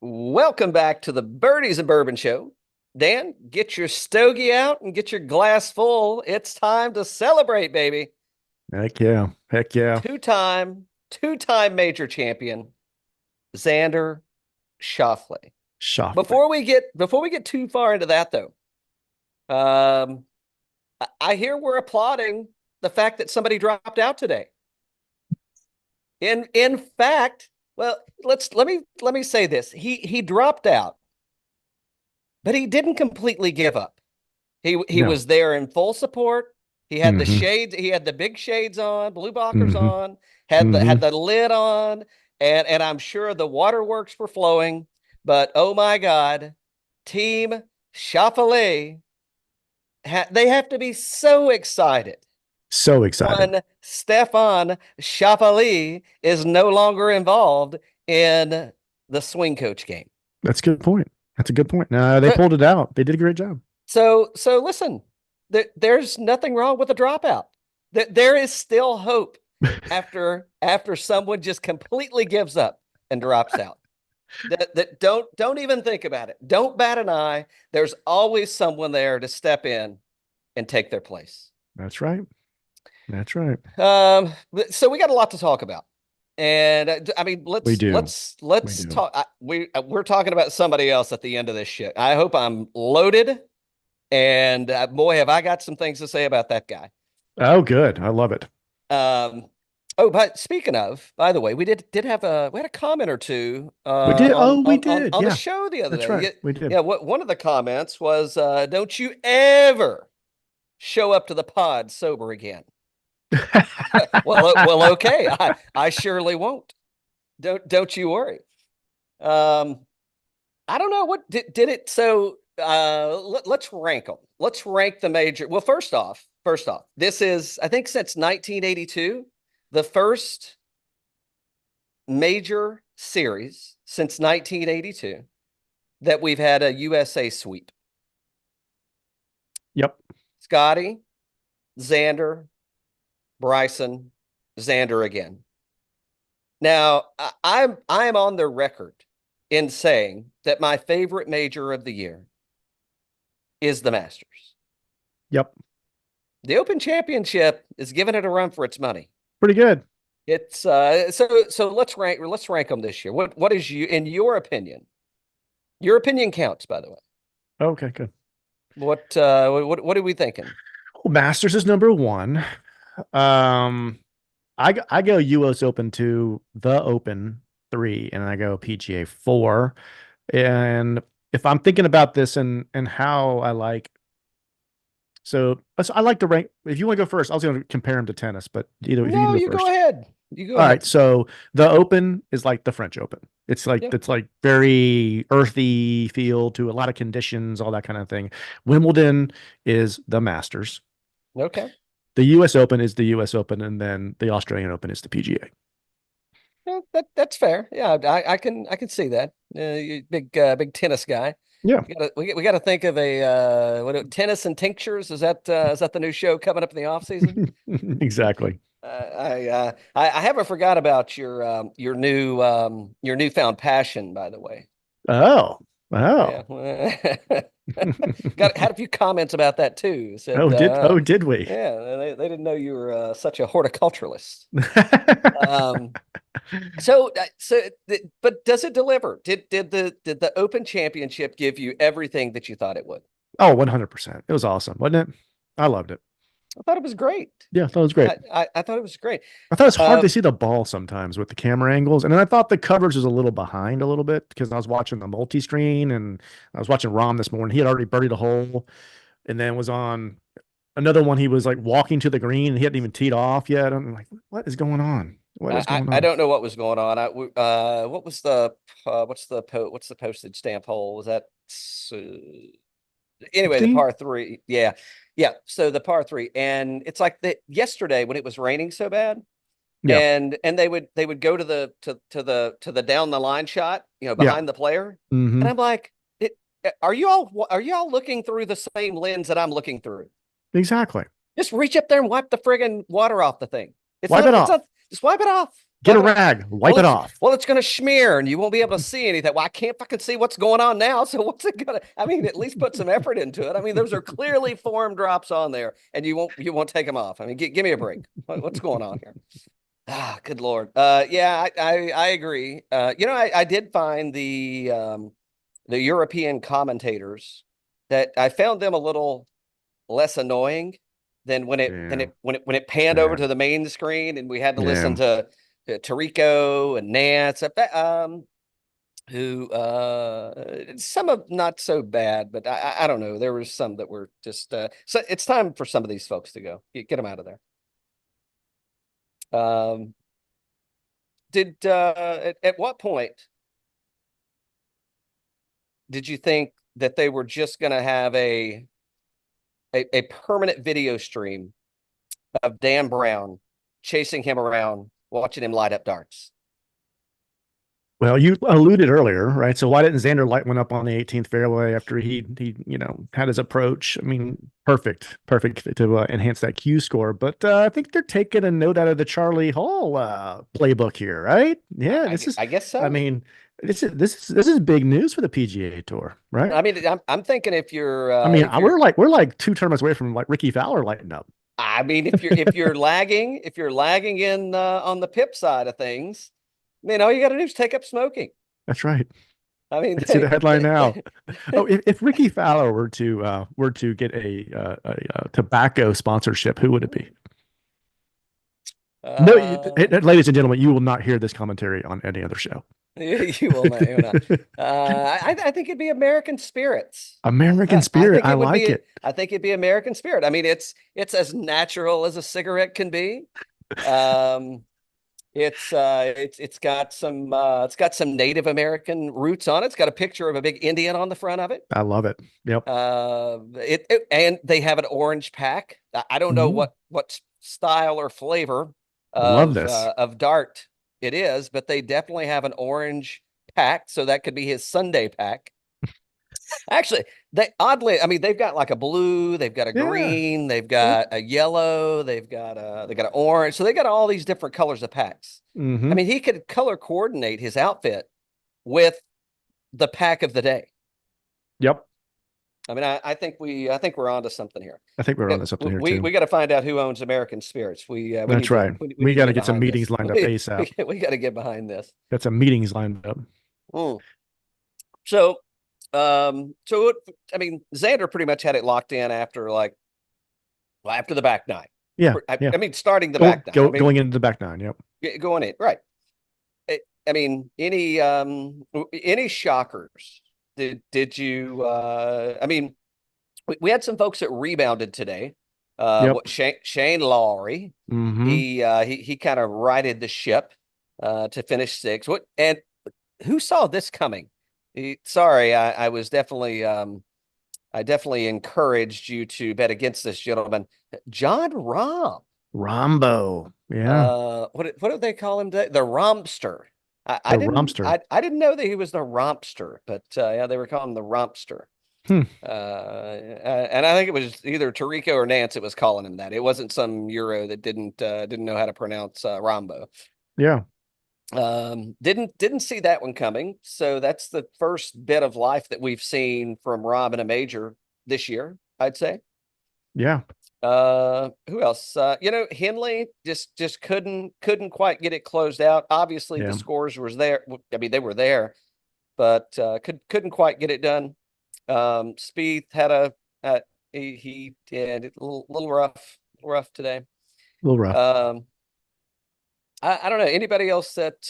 Welcome back to the Birdies and Bourbon Show. Dan, get your stogie out and get your glass full. It's time to celebrate, baby. Heck yeah. Heck yeah. Two-time major champion, Xander Schauffele. Schauffele. Before we get too far into that, though, I hear we're applauding the fact that somebody dropped out today. In fact, well, let me say this. He dropped out, but he didn't completely give up. He No. was there in full support. He had the Mm-hmm. shades, he had the big shades on, blue blockers Mm-hmm. on, had the Mm-hmm. had the lid on, and I'm sure the waterworks were flowing. But oh my God, Team Schauffele, they have to be so excited. So excited. One, Stefan Schauffele is no longer involved in the swing coach game. That's a good point. That's a good point. No, they So, pulled it out. They did a great job. so listen, there's nothing wrong with a dropout. There is still hope after someone just completely gives up and drops out. That don't even think about it. Don't bat an eye. There's always someone there to step in and take their place. That's right. That's right. So we got a lot to talk about. And I mean, We let's do. let's We let's do. talk. We're talking about somebody else at the end of this shit. I hope I'm loaded, and boy, have I got some things to say about that guy. Oh, good. I love it. Um, oh, but speaking of, by the way, we had a comment or two We did. on Oh, we on on did. on the Yeah, show the other that's day. right. Yeah, We did. yeah. One of the comments was, "Don't you ever show up to the pod sober again." Well, okay. I surely won't. Don't you worry. Um, I don't know what did it. So let's rank them. Let's rank the major. Well, first off, this is I think since 1982, the first major series since 1982 that we've had a USA sweep. Yep. Scotty, Xander, Bryson, Xander again. Now, I'm on the record in saying that my favorite major of the year is the Masters. Yep. The Open Championship is giving it a run for its money. Pretty good. It's so let's rank them this year. What is you in your opinion? Your opinion counts, by the way. Okay, good. What are we thinking? Well, Masters is number one. Um, I go US Open 2, the Open 3, and I go PGA 4. And if I'm thinking about this and how I like, so I like to rank. If you want to go first, I was going to compare them to tennis, but either if you can No, go you go first. ahead. You go All right, ahead. so the Open is like the French Open. Yeah. It's like very earthy feel to a lot of conditions, all that kind of thing. Wimbledon is the Masters. Okay. The US Open is the US Open, and then the Australian Open is the PGA. Yeah, that's fair. Yeah, I can see that. You big tennis guy. Yeah, We got to think of a tennis and tinctures. Is that the new show coming up in the off season? exactly. I haven't forgot about your newfound passion, by the way. Oh, oh, Yeah, got had a few comments about that too. Said, did we? yeah, they didn't know you were such a horticulturalist. Um, but does it deliver? Did the Open Championship give you everything that you thought it would? Oh, 100%. It was awesome, wasn't it? I loved it. I thought it was great. Yeah, I thought it was great. I thought it was great. I thought it was hard to Um, see the ball sometimes with the camera angles. And then I thought the coverage was a little behind a little bit because I was watching the multi-screen and I was watching Rom this morning. He had already birdied a hole and then was on another one. He was like walking to the green and he hadn't even teed off yet. I'm like, what is going on? What is going I on? don't know what was going on. What was the what's the postage stamp hole? Was that anyway, the 16? par three? Yeah, yeah. So the par three, and it's like that yesterday when it was raining so bad, Yeah. and they would go to the down the line shot, Yeah. behind the player, and Hmm. I'm like, are you all looking through the same lens that I'm looking through? Exactly. Just reach up there and wipe the friggin' water off the thing. It's Wipe not. it It's off. not. Just wipe it off. Get Why a would I? rag, wipe it off. Well, it's going to smear and you won't be able to see anything. Well, I can't fucking see what's going on now. So what's it gonna? I mean, at least put some effort into it. I mean, those are clearly form drops on there, and you won't take them off. I mean, give me a break. What's going on here? Ah, good Lord. Yeah, I agree. I did find the European commentators that I found them a little less annoying than Yeah, when it panned over yeah, to the main screen and we had to listen yeah. to Tarico and Nance, who some of not so bad, but I don't know. There was some that were just so it's time for some of these folks to go. Get them out of there. Um, did at what point did you think that they were just going to have a permanent video stream of Dan Brown chasing him around, watching him light up darts? Well, you alluded earlier, right? So why didn't Xander light one up on the 18th fairway after he had his approach? I mean, perfect to enhance that Q score. But I think they're taking a note out of the Charlie Hall playbook here, right? Yeah, I guess I so. mean, this is big news for the PGA Tour, right? I mean, I'm thinking I mean, if you're we're like two tournaments away from like Ricky Fowler lighting up. I mean if you're lagging in on the pip side of things, man, all you got to do is take up smoking. That's right. I mean, I see the headline now. Oh, if Ricky Fowler were to get a tobacco sponsorship, who would it be? No, uh, ladies and gentlemen, you will not hear this commentary on any other show. you will not. You will not. I think it'd be American spirits. American I Spirit, think I it would like be. it. I think it'd be American spirit. I mean, it's as natural as a cigarette can be. Um, it's got some Native American roots on it. It's got a picture of a big Indian on the front of it. I love it. Yep. And they have an orange pack. I don't know Mhm. what style or flavor Love this. of dart it is, but they definitely have an orange pack, so that could be his Sunday pack. Actually, I mean, they've got like a blue, they've got a Yeah. green, they've Yep. got a yellow, they got an orange. So they got all these different colors of packs. I Hmm. mean, he could color coordinate his outfit with the pack of the day. Yep. I mean, I think we're onto something here. I think we're Yeah, on to something here we too. got to find out who owns American Spirits. We That's need to right. we We need to got to get get some behind meetings this. lined up ASAP. We got to get behind this. Got some meetings lined up. Mm. So, I mean, Xander pretty much had it locked in after after the back nine. Yeah. Yeah. I mean, starting the back nine. I mean, Going into the back nine. Yep. going in right. I mean, any shockers? Did you? I mean, we had some folks that rebounded today. Yep. What Shane Lowry, Hmm. he kind of righted the ship to finish sixth. What and who saw this coming? Sorry, I definitely encouraged you to bet against this gentleman, John Rahm. Rombo. Yeah. What do they call him today? The Rompster. The Romster. I didn't know that he was the Rompster, but yeah, they were calling him the Rompster. Hmm. And I think it was either Tarico or Nance that was calling him that. It wasn't some Euro that didn't know how to pronounce Rombo. Yeah. Didn't see that one coming. So that's the first bit of life that we've seen from Rob in a major this year, I'd say. Yeah. Who else? Henley just couldn't quite get it closed out. Obviously, the Yeah. scores was there. I mean, they were there, but couldn't quite get it done. Spieth had he did a little rough today. A little rough. I don't know anybody else that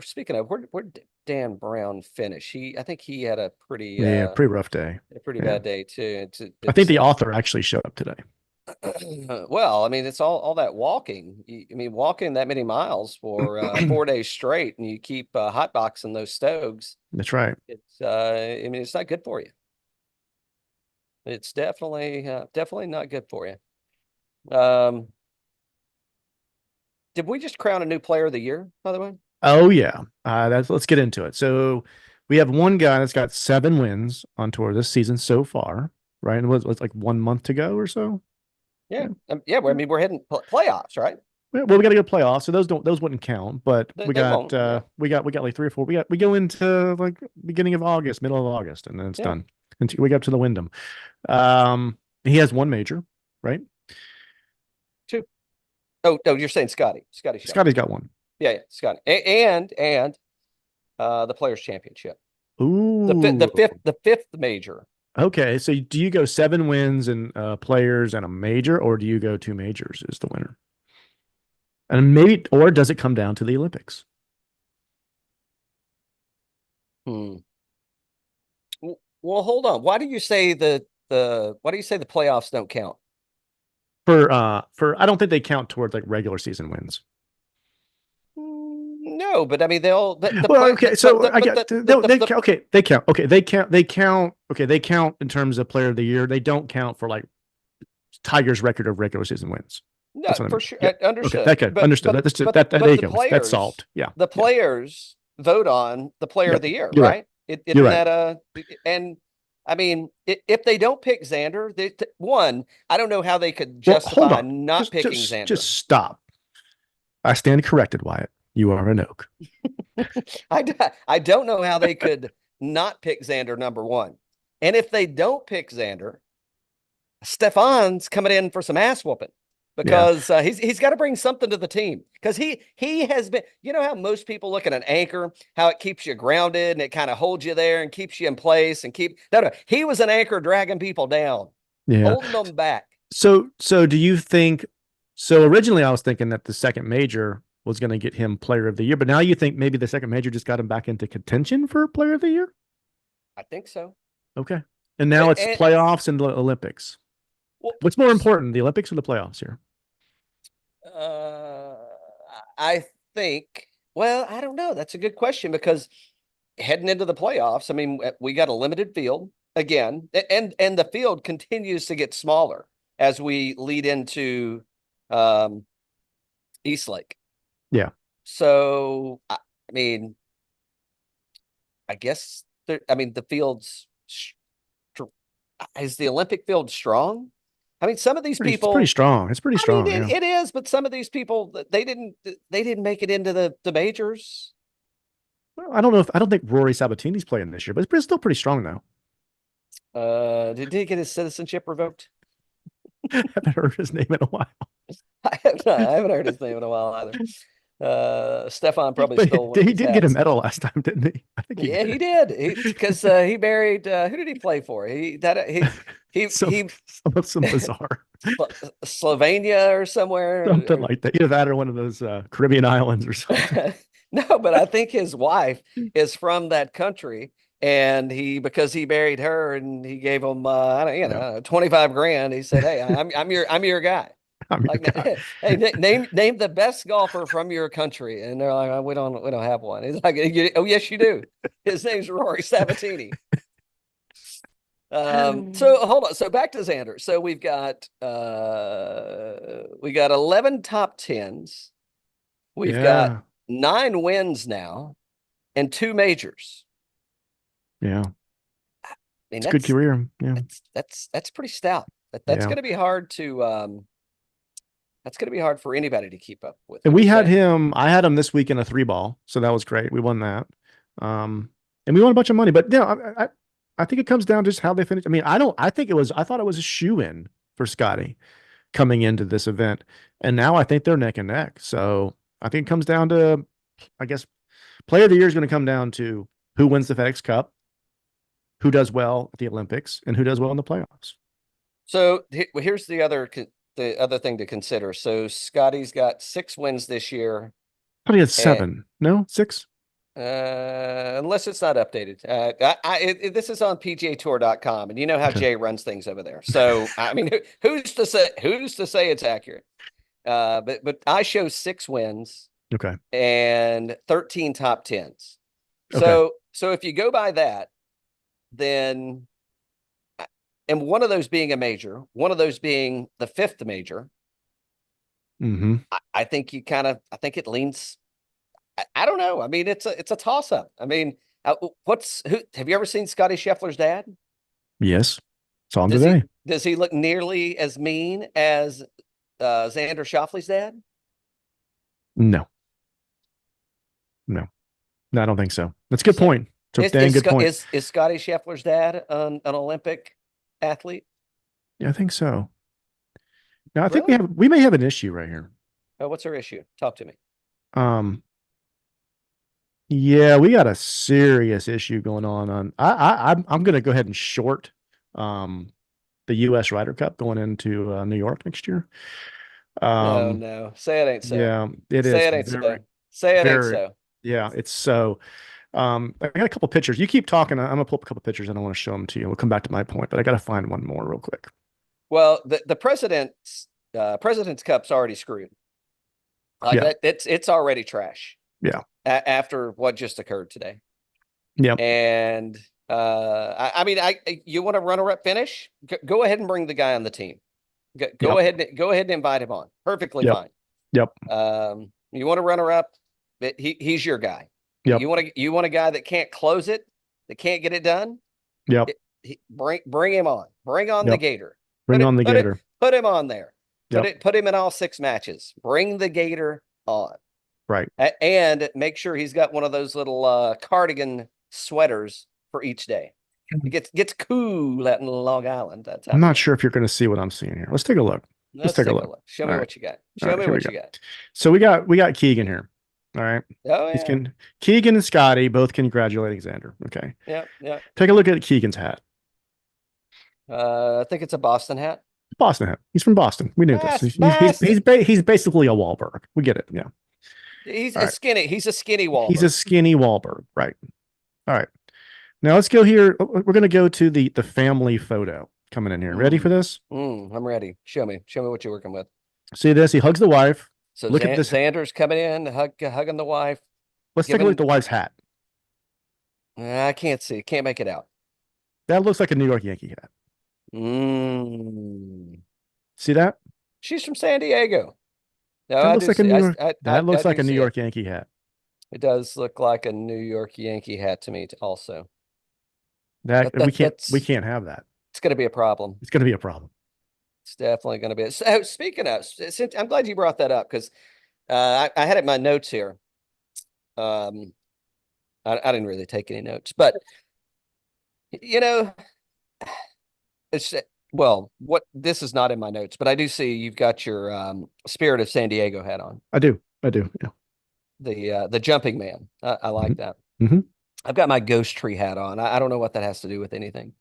speaking of where did Dan Brown finish? I think he had Yeah. Pretty rough day. a pretty Yeah. bad day too. I think the author actually showed up today. Well, I mean, it's all that walking. I mean, walking that many miles for 4 days straight, and you keep hotboxing those stoves. That's right. I mean, it's not good for you. It's definitely not good for you. Um, did we just crown a new player of the year, by the way? Oh yeah. Let's get into it. So we have one guy that's got 7 wins on tour this season so far, right? And it was like 1 month to go or so. Yeah. Yeah. Well, I mean, we're heading playoffs, right? Well, we got to go playoffs, so those wouldn't count. But They won't. Yeah. we got like 3 or 4. We go into like beginning of August, middle of August, and then it's Yeah. done. And we got to the Wyndham. He has one major, right? Two. Oh, no, you're saying Scotty Scheffler. Scotty's got one. Yeah. Scotty. And the Players Championship. Ooh. The fifth major. Okay, so do you go 7 wins and players and a major, or do you go 2 majors as the winner? And maybe, or does it come down to the Olympics? Hmm. Well, hold on. Why do you say why do you say the playoffs don't count? For I don't think they count towards like regular season wins. No, but I mean the Well, play okay, but so I get okay, they count. Okay, they count in terms of player of the year. They don't count for like Tiger's record of regular season wins. no, That's what I for mean. sure, Yeah. Okay, understood. that good. Understood. There But you the go. That's players solved. Yeah. the Yeah. players vote on the player of Yep. the year, You're right. right? You're Isn't right. that and I mean if they don't pick Xander, one, I don't know how they could Well, hold justify on. not picking Just Xander. stop. I stand corrected, Wyatt. You are an oak. I don't know how they could not pick Xander number one. And if they don't pick Xander, Stefan's coming in for some ass whooping Yeah. because he's got to bring something to the team because he has been, you know how most people look at an anchor, how it keeps you grounded and it kind of holds you there and keeps you in place and no, he was an anchor dragging people down, Yeah. holding them back. So do you think so originally I was thinking that the second major was going to get him player of the year, but now you think maybe the second major just got him back into contention for player of the year? I think so. Okay. And now it's And playoffs and the Olympics. well, What's more important, the Olympics or the playoffs here? uh, I think, well, I don't know. That's a good question because heading into the playoffs, I mean, we got a limited field again, and the field continues to get smaller as we lead into um, East Lake. Yeah. So, I mean, I guess I mean the field's is the Olympic field strong? I mean, some of these It's pretty people. strong. It's pretty I mean, strong. Yeah. it is, but some of these people they didn't make it into the majors. I don't think Rory Sabatini's playing this year, but it's still pretty strong though. Did he get his citizenship revoked? I haven't heard his name in a while. I haven't heard his name in a while either. Stefan probably But stole one of he his did get a hats. medal last time, didn't he? I think he Yeah, he did. did. Because he married. Who did he play for? Some He some bizarre Slovenia or something somewhere. like that. Either that or one of those Caribbean islands or something. No, but I think his wife is from that country, and because he married her and he gave him I don't, Yeah. 25 grand. He said, "Hey, I'm your guy." I'm your Like, guy. hey, name the best golfer from your country, and they're like, "Oh, we don't have one." He's like, "Oh, yes, you do. His name's Rory Sabatini." So hold on. So back to Xander. So we got 11 top tens. We've got Yeah. 9 wins now and 2 majors. Yeah. I mean, It's a good career. Yeah. that's pretty stout. That's Yeah. going to be hard to that's going to be hard for anybody to keep up with. And Would we you had say? him, I had him this week in a 3 ball. So that was great. We won that. And we won a bunch of money. But yeah, I think it comes down to just how they finish. I mean, I thought it was a shoe in for Scotty coming into this event. And now I think they're neck and neck. So I think it comes down to, I guess, player of the year is going to come down to who wins the FedEx Cup, who does well at the Olympics, and who does well in the playoffs. So here's the other thing to consider. So Scotty's got 6 wins this year, I thought he had and 7. No, 6. unless it's not updated. This is on PGAtour.com, and you know how Okay. Jay runs things over there. So I mean, who's to say it's accurate? But I show 6 wins Okay. and 13 top tens. Okay. So if you go by that, then and one of those being a major, one of those being the fifth major, Mm-hmm. I think I think it leans. I don't know. I mean, it's a toss up. I mean, who have you ever seen Scotty Scheffler's dad? Yes. It's on today. Does he look nearly as mean as Xander Schauffele's dad? No, no, no, I don't think so. That's a good So point. It's a dang good point. is Scotty Scheffler's dad an Olympic athlete? Yeah, I think so. Now I think Really? we may have an issue right here. Oh, what's our issue? Talk to me. Um, yeah, we got a serious issue going on. I'm gonna go ahead and short um the U.S. Ryder Cup going into New York next year. No, Um, no. Say it ain't so. yeah, it Say is it ain't very, so. Say it ain't very, so. yeah, it's so. I got a couple pictures. You keep talking. I'm gonna pull up a couple pictures and I want to show them to you. We'll come back to my point, but I got to find one more real quick. Well, the President's Cup's already screwed. Like Yeah, that, it's already trash yeah, after what just occurred today. yep, And I mean, you want a runner-up finish? Go ahead and bring the guy on the team. Go yep, ahead and invite him on. Perfectly yep, fine. yep, You want a runner-up? He's your guy. yep, You want a guy that can't close it, that can't get it done. yep, Bring him on. Bring on the yep. Gator. Bring on the Gator. Put him on there. Yep, Put him in all 6 matches. Bring the Gator on. right. And make sure he's got one of those little cardigan sweaters for each day. It gets cool out in Long Island that I'm time of not year. sure if you're going to see what I'm seeing here. Let's take a look. Let's Let's take a take a look. look. Show All me right, what you got. all Show right. me Here we what go. you got. So we got Keegan here. All right. Oh He's yeah. can Keegan and Scotty both congratulating Xander. Okay. Yeah, yeah. Take a look at Keegan's hat. I think it's a Boston hat. Boston hat. He's from Boston. We knew this. Boston. He's basically a Wahlberg. We get it. Yeah. He's All a right. skinny. He's a skinny He's a Wahlberg. skinny Wahlberg. Right. All right. Now let's go here. We're going to go to the family photo coming in here. Ready for this? I'm ready. Show me. Show me what you're working with. See this? He hugs the wife. So Look at this. Xander's coming in, hugging the wife. Let's take a look at the wife's hat. I can't see. Can't make it out. That looks like a New York Yankee hat. Mm. See that? She's from San Diego. No, That I looks do like a see. New York. I That looks do like a New see York it. Yankee hat. It does look like a New York Yankee hat to me also. That we That's can't have that. it's going to be a problem. It's going to be a problem. It's definitely going to be. So speaking of, since I'm glad you brought that up because I had it in my notes here. I didn't really take any notes, but you know, it's well, what this is not in my notes, but I do see you've got your Spirit of San Diego hat on. I do. Yeah. The jumping man. I like that. Mm-hmm. I've got my ghost tree hat on. I don't know what that has to do with anything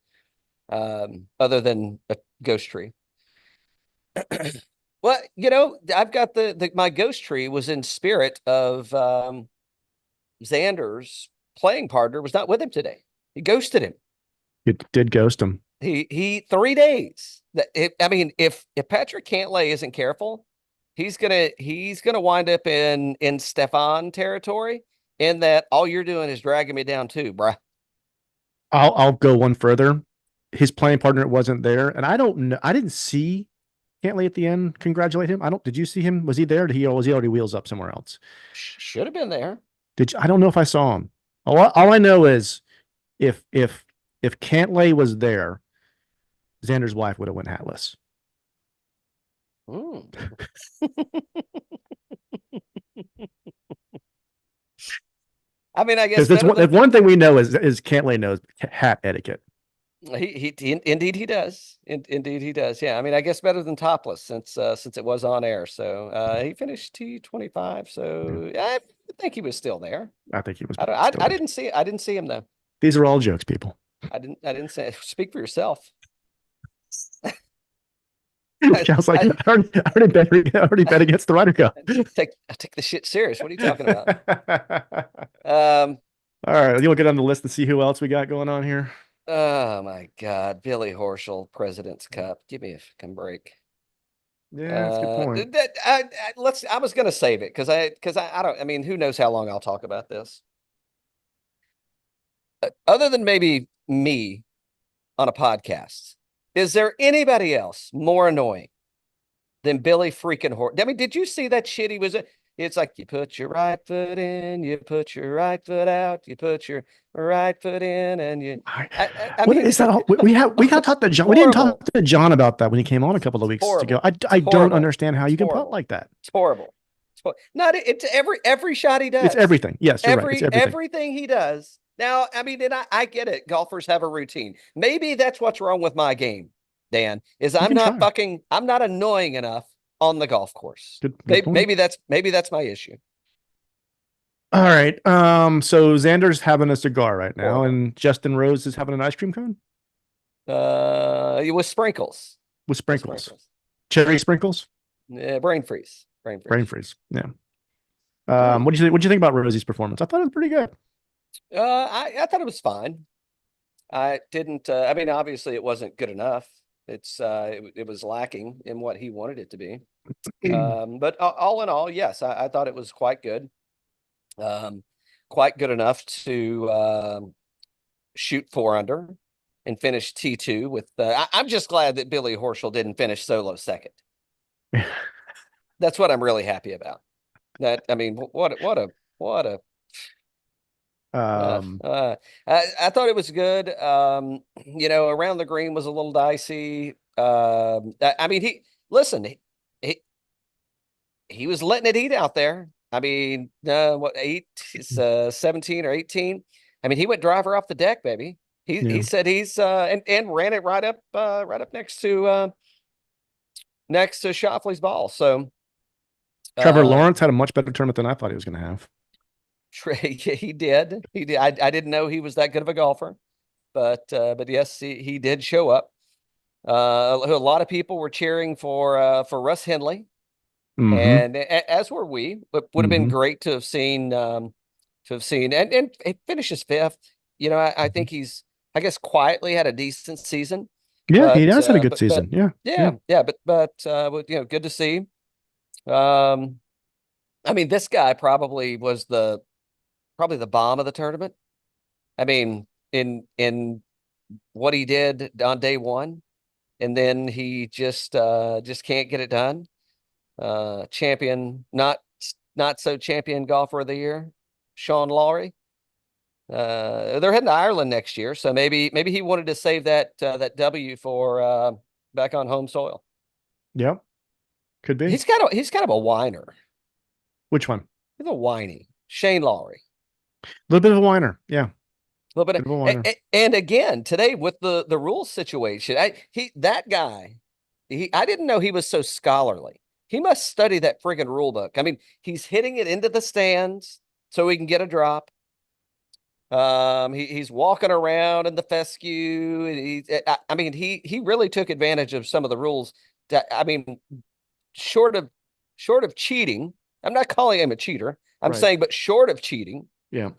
other than a ghost tree. Well, I've got my ghost tree was in spirit of Xander's playing partner was not with him today. He ghosted him. It did ghost him. He 3 days. I mean, if Patrick Cantlay isn't careful, he's gonna wind up in Stefan territory. In that all you're doing is dragging me down too, bruh. I'll go one further. His playing partner wasn't there, and I don't know. I didn't see Cantley at the end congratulate him. Did you see him? Was he there? Was he already wheels up somewhere else? Should have been there. I don't know if I saw him. All I know is if Cantlay was there, Xander's wife would have went hatless. Mm. I mean, I guess Because one thing we know is Cantlay knows hat etiquette. Indeed he does. Indeed he does. Yeah. I mean, I guess better than topless since it was on air. So he finished T25. So I think he was still there. I think he was. I didn't see him though. These are all jokes, people. I didn't say. Speak for yourself. Sounds like I already bet against the Ryder Cup. I take the shit serious. What are you talking about? All right, you want to get on the list and see who else we got going on here? Oh my God, Billy Horschel, President's Cup. Give me a fucking break. Yeah, that's a good point. I was gonna save it because I don't. I mean, who knows how long I'll talk about this? Other than maybe me on a podcast, is there anybody else more annoying than Billy freaking Horschel? I mean, did you see that shit? It's like you put your right foot in, you put your right foot out, you put your right foot in, and you. I What mean, is that? We got to talk to John. We didn't talk horrible. to John about that when he came on a couple of It's weeks ago. horrible. It's I don't horrible. understand how It's you can putt horrible. like that. It's horrible. Not it's every shot he It's does. everything. Yes, you're right. It's everything. Everything he does. Now, I mean, and I get it. Golfers have a routine. Maybe that's what's wrong with my game, Dan, is You can try. I'm not annoying enough on the golf course. Good point. Maybe that's my issue. All right. So Xander's having a cigar right now, Horrible. and Justin Rose is having an ice cream cone With sprinkles. with With sprinkles, sprinkles. cherry sprinkles, Brain freeze. Brain freeze. brain freeze. Yeah. Hmm. What do you think? What do you think about Rosie's performance? I thought it was pretty good. I thought it was fine. I didn't. I mean, obviously, it wasn't good enough. It was lacking in what he wanted it to be. But all in all, yes, I thought it was um, quite good enough to shoot 4 under and finish T2 with. I'm just glad that Billy Horschel didn't finish solo second. That's what I'm really happy about. That I mean, what a Um, I thought it was good. Around the green was a little dicey. I mean, he he was letting it eat out there. I mean, what eight? It's 17 or 18. I mean, he went driver off the deck, baby. He yeah. said he's and ran it right up next to Schauffele's ball. So Trevor uh, Lawrence had a much better tournament than I thought he was going to have. he did. He did. I didn't know he was that good of a golfer, but yes, he did show up. A lot of people were cheering for Russ Henley, Mm-hmm. and as were we. It would have been Mm-hmm. great to have seen, and he finishes fifth. I think he's, I guess, quietly had a decent season, Yeah, he has had a good but season. Yeah. Yeah. yeah, good to see. Um, I mean, this guy probably was probably the bomb of the tournament. I mean, in what he did on day one, and then he just can't get it done. Champion, not so champion golfer of the year, Sean Lowry. They're heading to Ireland next year, so maybe he wanted to save that W for back on home soil. Yep. Could be. He's kind of a whiner. Which one? He's a whiny Shane Lowry. A little bit of a whiner. Yeah. A little bit Bit of a whiner. and again today with the rules situation, that guy, I didn't know he was so scholarly. He must study that friggin' rule book. I mean, he's hitting it into the stands so he can get a drop. He's walking around in the fescue. I mean, he really took advantage of some of the rules. I mean, short of cheating, I'm not calling him a cheater. I'm Right. saying, but short of cheating, Yeah.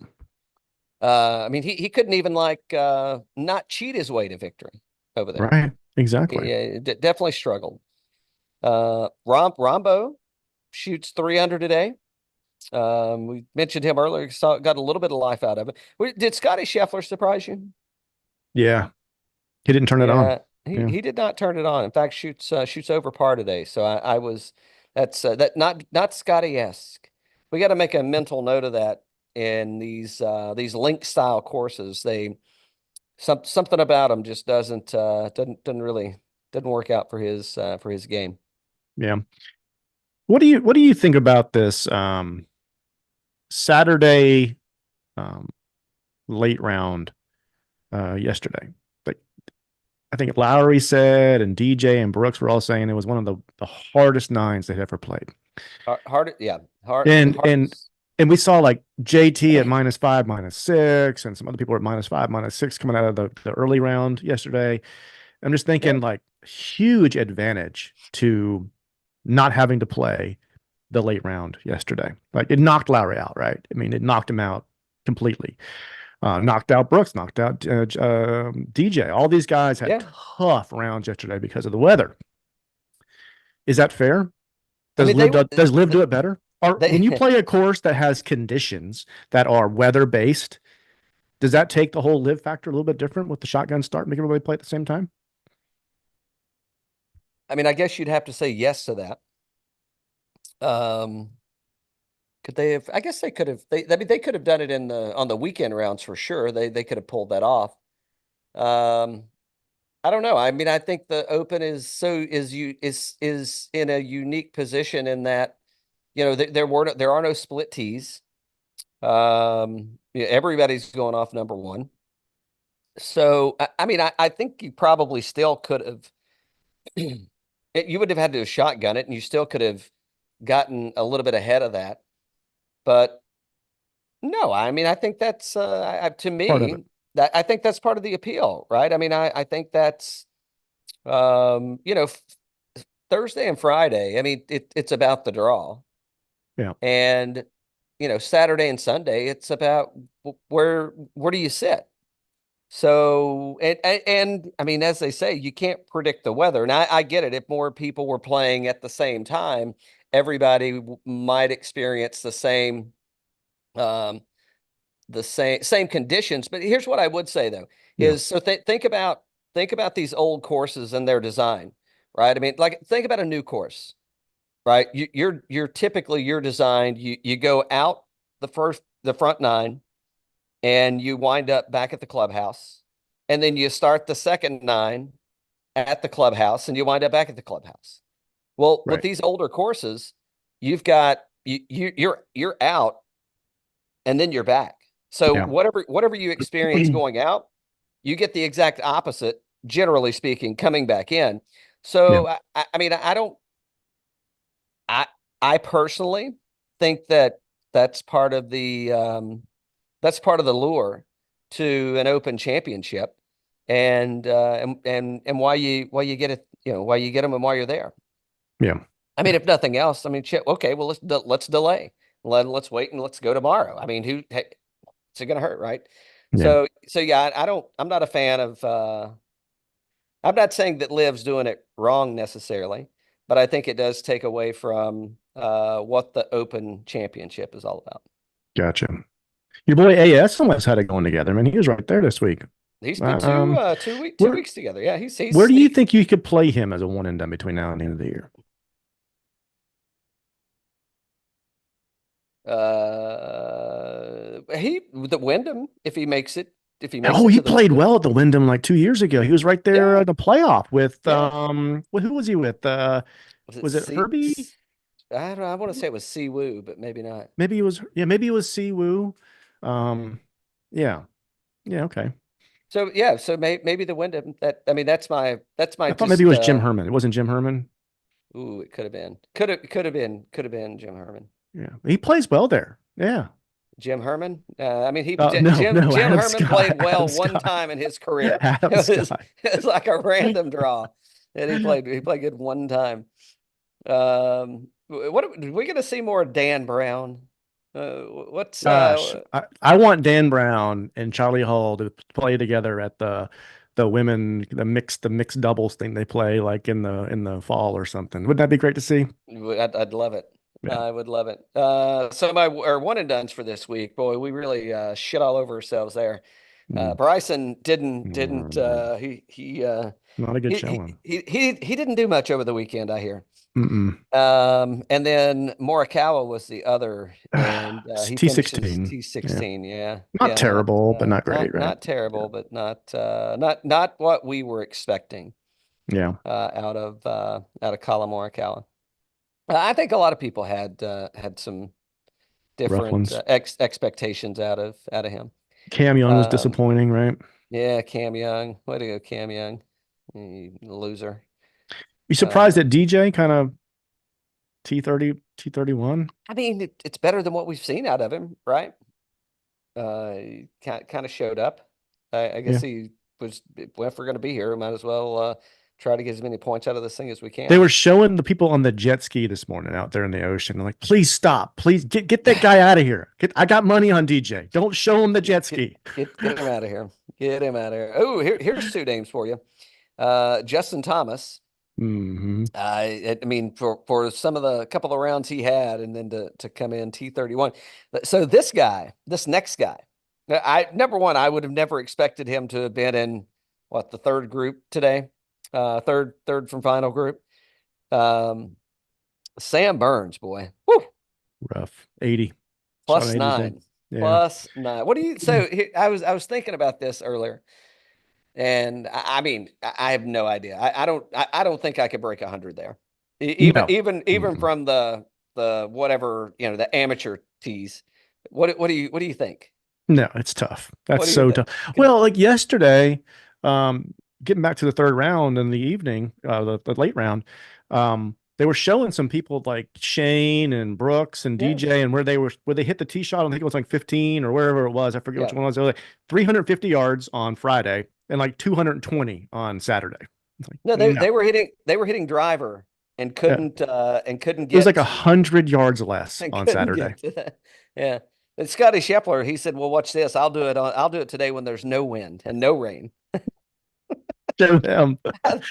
I mean, he couldn't even not cheat his way to victory over there. Right. Exactly. He definitely struggled. Rombo shoots 300 today. We mentioned him earlier. Got a little bit of life out of it. Did Scotty Scheffler surprise you? Yeah. He didn't turn it on. Yeah, Yeah. he did not turn it on. In fact, shoots over par today. So I was that not Scotty-esque. We got to make a mental note of that in these link style courses. Something about them just doesn't really doesn't work out for his game. Yeah. What do you think about this Saturday um late round yesterday? Like I think Lowry said and DJ and Brooks were all saying it was one of the hardest nines they'd ever played. Hard, yeah, And hard. and and we saw like JT at -5, -6, and some other people were at -5, -6 coming out of the early round yesterday. I'm just Yeah. thinking like huge advantage to not having to play the late round yesterday. Like it knocked Lowry out, right? I mean, it knocked him out completely. Knocked out Brooks, knocked out DJ. All these guys had Yeah. tough rounds yesterday because of the weather. Is that fair? I mean, Does Live do it better? Or when you they play a course that has conditions that are weather based, does that take the whole live factor a little bit different with the shotgun start, make everybody play at the same time? I mean, I guess you'd have to say yes to that. Um, Could they have? I guess they could have. I mean, they could have done it in the on the weekend rounds for sure. They could have pulled that off. Um, I don't know. I mean, I think the Open is in a unique position in that there are no split tees. Everybody's going off number one. So I mean, I think you probably still could have. You would have had to shotgun it, and you still could have gotten a little bit ahead of that. But no, I mean, I think that's to Part of it. me that I think that's part of the appeal, right? I mean, I think that's Thursday and Friday. I mean, it's about the draw, Yeah. and Saturday and Sunday, it's about where do you sit? So, and I mean, as they say, you can't predict the weather. And I get it. If more people were playing at the same time, everybody might experience um, the same conditions. But here's what I would say though, Yeah. is so think about these old courses and their design, right? I mean, like think about a new course, right? You're typically you're designed, you go out the front nine and you wind up back at the clubhouse. And then you start the second nine at the clubhouse and you wind up back at the clubhouse. Well, with Right. these older courses, you've got you're out and then you're back. So Yeah. whatever you experience going out, you get the exact opposite, generally speaking, coming back in. Yeah. So I mean, I don't I I personally think that that's part of the that's part of the lure to an open championship and why you get it, why you get them and why you're there. Yeah. I mean, if nothing else, I mean, shit, okay, well, let's delay. Let's wait and let's go tomorrow. I mean, hey, it's going to hurt, right? Yeah. So yeah, I'm not a fan of I'm not saying that Liv's doing it wrong necessarily, but I think it does take away from what the Open Championship is all about. Gotcha. Your boy AS almost had it going together, man. He was right there this week. He's put Um, two where weeks together. Yeah, where do you think you could play him as a one and done between now and the end of the year? He the Wyndham if he makes Oh, it he to the played Wyndham. well at the Wyndham like 2 years ago. He was right there Yeah, at the playoff with yeah. who was he with? Was it Was it Herbie? I don't know. I want to say it was Siwoo, but maybe not. Maybe it was, yeah, maybe it was Siwoo. Um, yeah. Yeah, okay. So yeah, so maybe the Wyndham. That I mean, that's my I thought maybe it just was Jim Herman. It wasn't Jim Herman. ooh, it could have been Jim Herman. Yeah. He plays well there. Yeah. Jim Herman. I mean, No, no, Jim Adam Herman Scott. played Adam well one Scott. time in his career. Adam Scott. It was like a random draw, and he played good one time. What are we going to see more of Dan Brown? What's Gosh, I want Dan Brown and Charlie Hull to play together at the women the mixed doubles thing they play like in the fall or something. Wouldn't that be great to see? I'd love it. Yeah. I would love it. So my our one and dones for this week, boy, we really shit all over ourselves there. Mm. Bryson didn't Mm. Not a good showing. he didn't do much over the weekend, I hear. Mm-mm. And then Morikawa was the other, and It's he finishes T16. Yeah. T16. Yeah, Not yeah, terrible, but not great, right? not Yeah. terrible, but not what we were expecting Yeah. out of Colin Morikawa. I think a lot of people had some Rough different ones. expectations out of him. Cam Young was Um, disappointing, right? yeah, Cam Young, way to go, Cam Young, you loser. You Uh, surprised that DJ kind of T31? I mean, it's better than what we've seen out of him, right? He kind of showed up. I guess Yeah. he was, if we're going to be here, we might as well try to get as many points out of this thing as we They can. were showing the people on the jet ski this morning out there in the ocean. Like, please stop. Please get that guy out of here. I got money on DJ. Don't show him the jet ski. Get him out of here. Get him out of here. Oh, here's two names for you. Justin Thomas. Hmm. I mean, for some of the couple of rounds he had, and then to come in T31. So this next guy, number one, I would have never expected him to have been in what the third group today, third from final group. Um, Sam Burns, boy, woo, Rough. 80. Shot Plus an 80 today. 9. Yeah. Plus 9. What do you so I was thinking about this earlier. And I mean, I have no idea. I don't think I could break 100 there. Even No. even even Mm-mm. from the whatever, the amateur tees. What do you think? No, it's tough. What That's do you so think? tough. Well, like yesterday, getting back to the third round in the evening, the late round, they were showing some people like Shane and Brooks and Yeah. DJ and where they hit the tee shot. I think it was like 15 or wherever it was. I forget which Yeah. one it was. It was like 350 yards on Friday and like 220 on Saturday. It's like, No, they no. they were hitting driver and Yeah. couldn't It was like get 100 yards less and on couldn't Saturday. get to that. Yeah. And Scotty Scheffler, he said, "Well, watch this. I'll do it today when there's no wind and no rain." Show them. I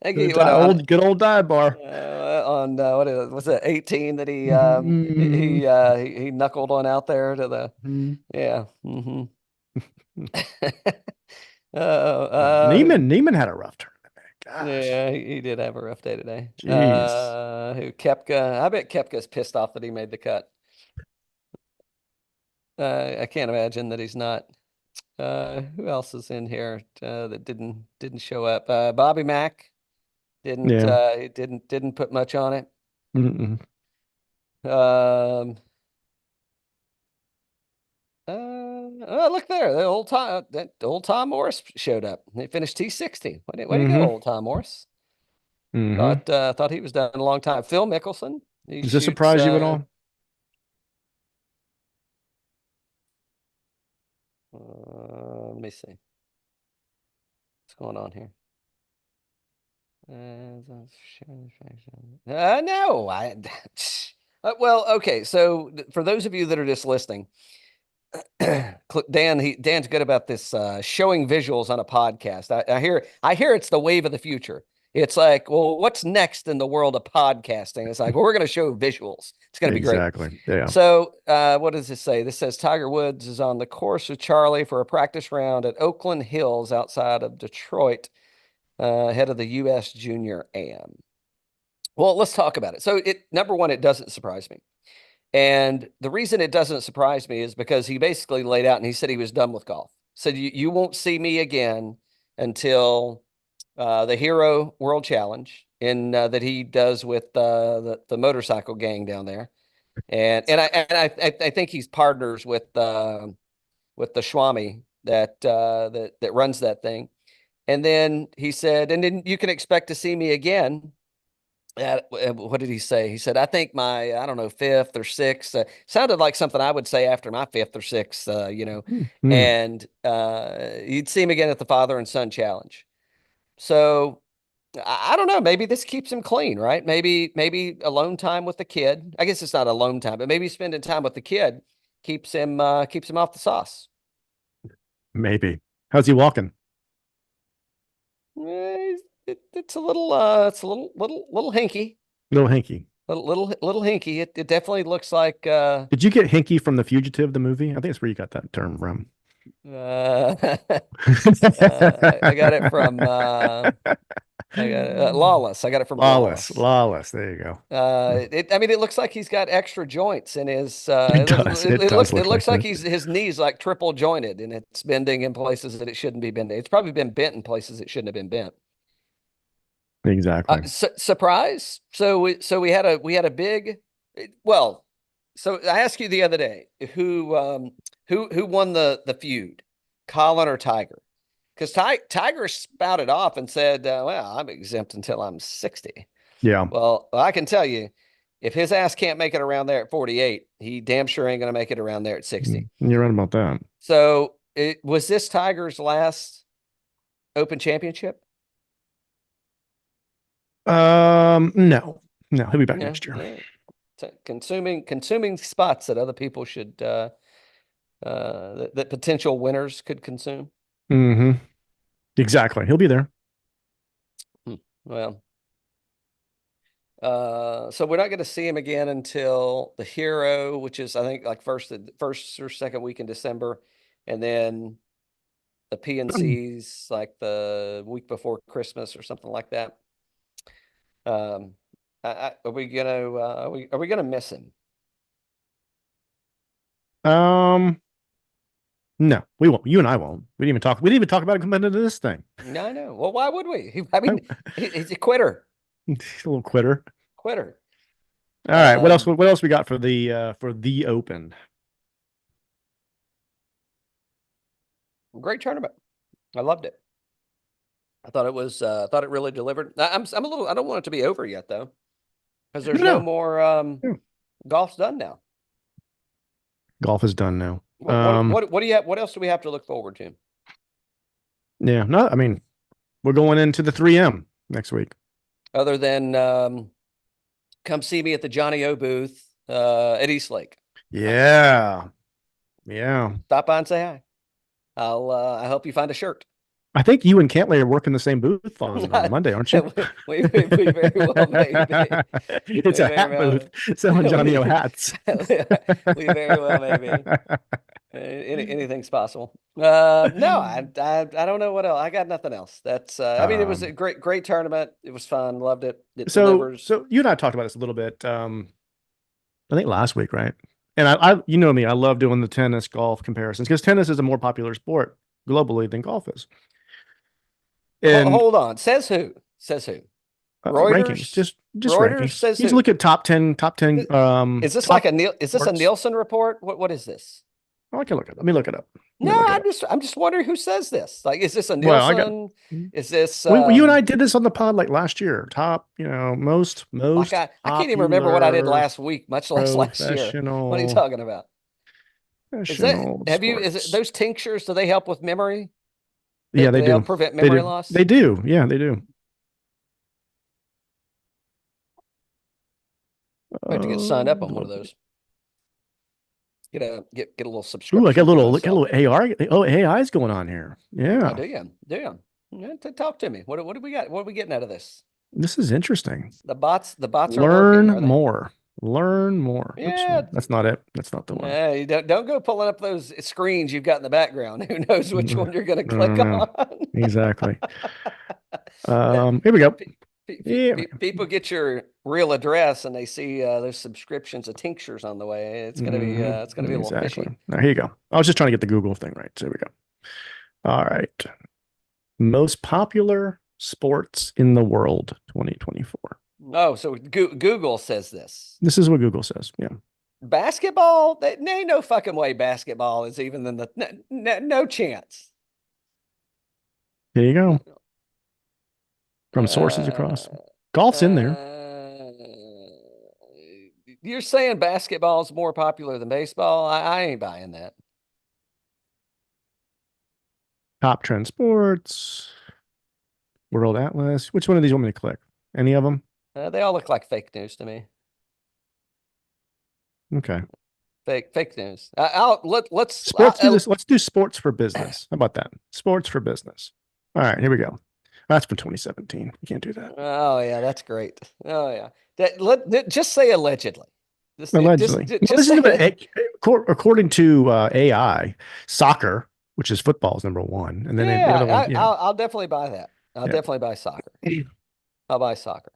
give you what on Good old dive bar. what is it? Was it 18 that Mhm. he knuckled on out there to the Mhm. yeah. Hmm. Yeah, Neiman had a rough tournament, man. Gosh, Yeah, he did have a rough day today. jeez. Who Kepka? I bet Kepka's pissed off that he made the cut. I can't imagine that he's not. Who else is in here that didn't show up? Bobby Mack Yeah. he didn't put much on it. Mm-mm. Um, look there, that old Tom Morris showed up. He finished T60. Way to go, Mm-hmm. old Tom Morris. Mm-hmm. Thought he was done a long time. Phil Mickelson, he Does this shoots. surprise you at all? Let me see what's going on here. No, well, okay. So for those of you that are just listening, Dan's good about this showing visuals on a podcast. I hear it's the wave of the future. It's like, well, what's next in the world of podcasting? It's like, well, we're going to show visuals. It's going to be great. Exactly. Yeah. So, what does this say? This says Tiger Woods is on the course with Charlie for a practice round at Oakland Hills outside of Detroit, ahead of the U.S. Junior Am. Well, let's talk about it. So, number one, it doesn't surprise me. And the reason it doesn't surprise me is because he basically laid out and he said he was done with golf. Said you won't see me again until the Hero World Challenge in that he does with the motorcycle gang down there, and I think he's partners with the Schwami that runs that thing. And then he said, and then you can expect to see me again what did he say? He said, I think I don't know, fifth or sixth. Sounded like something I would say after my fifth or sixth, Mm-hmm. and you'd see him again at the Father and Son Challenge. So I don't know. Maybe this keeps him clean, right? Maybe alone time with the kid. I guess it's not alone time, but maybe spending time with the kid keeps him off the sauce. Maybe. How's he walking? It's a little hinky. Little hinky. Little hinky. It definitely looks like Did you get hinky from The Fugitive, the movie? I think that's where you got that term from. Uh, I got it from Lawless. I got it from Lawless. Lawless. Lawless. There you go. I mean, it looks like he's got extra joints in his. It does. It does It look like looks like that. his knees like triple jointed, and it's bending in places that it shouldn't be bending. It's probably been bent in places it shouldn't have been bent. Exactly. Surprise! So we had a big. Well, so I asked you the other day who won the feud, Colin or Tiger? Because Tiger spouted off and said, "Well, I'm exempt until I'm 60." Yeah. Well, I can tell you, if his ass can't make it around there at 48, he damn sure ain't going to make it around there at 60. You're right about that. So, was this Tiger's last Open Championship? No. No, he'll be back Yeah, next year. yeah. Consuming spots that other people should that potential winners could consume. Hmm. Exactly. He'll be there. Hmm. Well, so we're not going to see him again until the Hero, which is I think like first or second week in December, and then the PNCs like the week before Christmas or something like that. Are we gonna miss him? Um, no, we won't. You and I won't. We didn't even talk. We didn't even talk about it coming into this thing. No, I know. Well, why would we? I Oh, mean, he's a quitter. a little quitter. Quitter. All right. What else? Um, What else we got for the Open? Great tournament. I loved it. I thought it really delivered. I'm a little, I don't want it to be over yet though, because No, there's no no. more, Yeah. golf's done now. Golf is done now. What do you have? What else do we have to look forward to Yeah. No, I mean, we're going into the 3M next week. other than, come see me at the Johnny O booth, at Eastlake. Yeah. Yeah. Stop by and say hi. I hope you find a shirt. I think you and Cantley are working the same booth on Monday, aren't you? We very well may be. It's We a very hat well, booth selling Johnny O we, hats. we very well may be. Anything's possible. No, I don't know what else. I got nothing else. That's I mean, it was a Um, great tournament. It was fun. Loved it. It so delivers. so you and I talked about this a little bit. I think last week, right? And you know me, I love doing the tennis golf comparisons because tennis is a more popular sport globally than golf is. And Hold on. Says who? Says who? rankings, Reuters. just Reuters rankings. says You just who? look at top 10 Is this like top a Neil? Is this a sports. Nielsen report? What is this? Oh, I can look it up. Let me look it up. Let No, me look it up. I'm just wondering who says this. Like, is this a Well, I got Nielsen? Is this you and I did this on the pod like last year. Top, like most I can't even remember what I did popular last week, much less last year. What are you professional talking about? Is that professional is it sports. those tinctures, do they help with memory? Yeah, they Do they help do. prevent They memory do. loss? They do. Yeah, they do. I have to get signed up on one Uh, of those. Get a little ooh, I got a subscription for myself. little AR. Oh, AI is going on here. Oh, Yeah, do you? Do you? Yeah, talk to me. What do we got? What are we getting out of this? this is interesting. The bots are working, Learn are they? more. Learn more. Oops, Yeah. that's not it. That's not the one. Nah, you don't go pulling up those screens you've got in the background. Who knows which Mm, one you're going to I don't click know. on? Exactly. That Here we go. Yeah, people get your real address and they see those subscriptions of tinctures on the way. It's gonna be a little exactly. fishy. Now, here you go. I was just trying to get the Google thing right. So here we go. All right. Most popular sports in the world 2024. Oh, so Google says this. This is what Google says. Yeah. Basketball? Ain't no fucking way basketball is even in the no chance. Here you go. From sources across. Uh, Golf's in there. uh, you're saying basketball is more popular than baseball? I ain't buying that. Top trend sports. World Atlas. Which one of these want me to click? Any of them? They all look like fake news to me. Okay. Fake news. Let's Sports do this. Let's do sports for business. How about that? Sports for business. All right, here we go. That's from 2017. You can't do that. Oh yeah, that's great. Oh yeah. Just say allegedly. Allegedly. Well, Just this is say about, according to AI, soccer, which is football's number one, and then the other one, yeah. I'll definitely buy that. I'll yeah. definitely buy soccer. I'll buy soccer.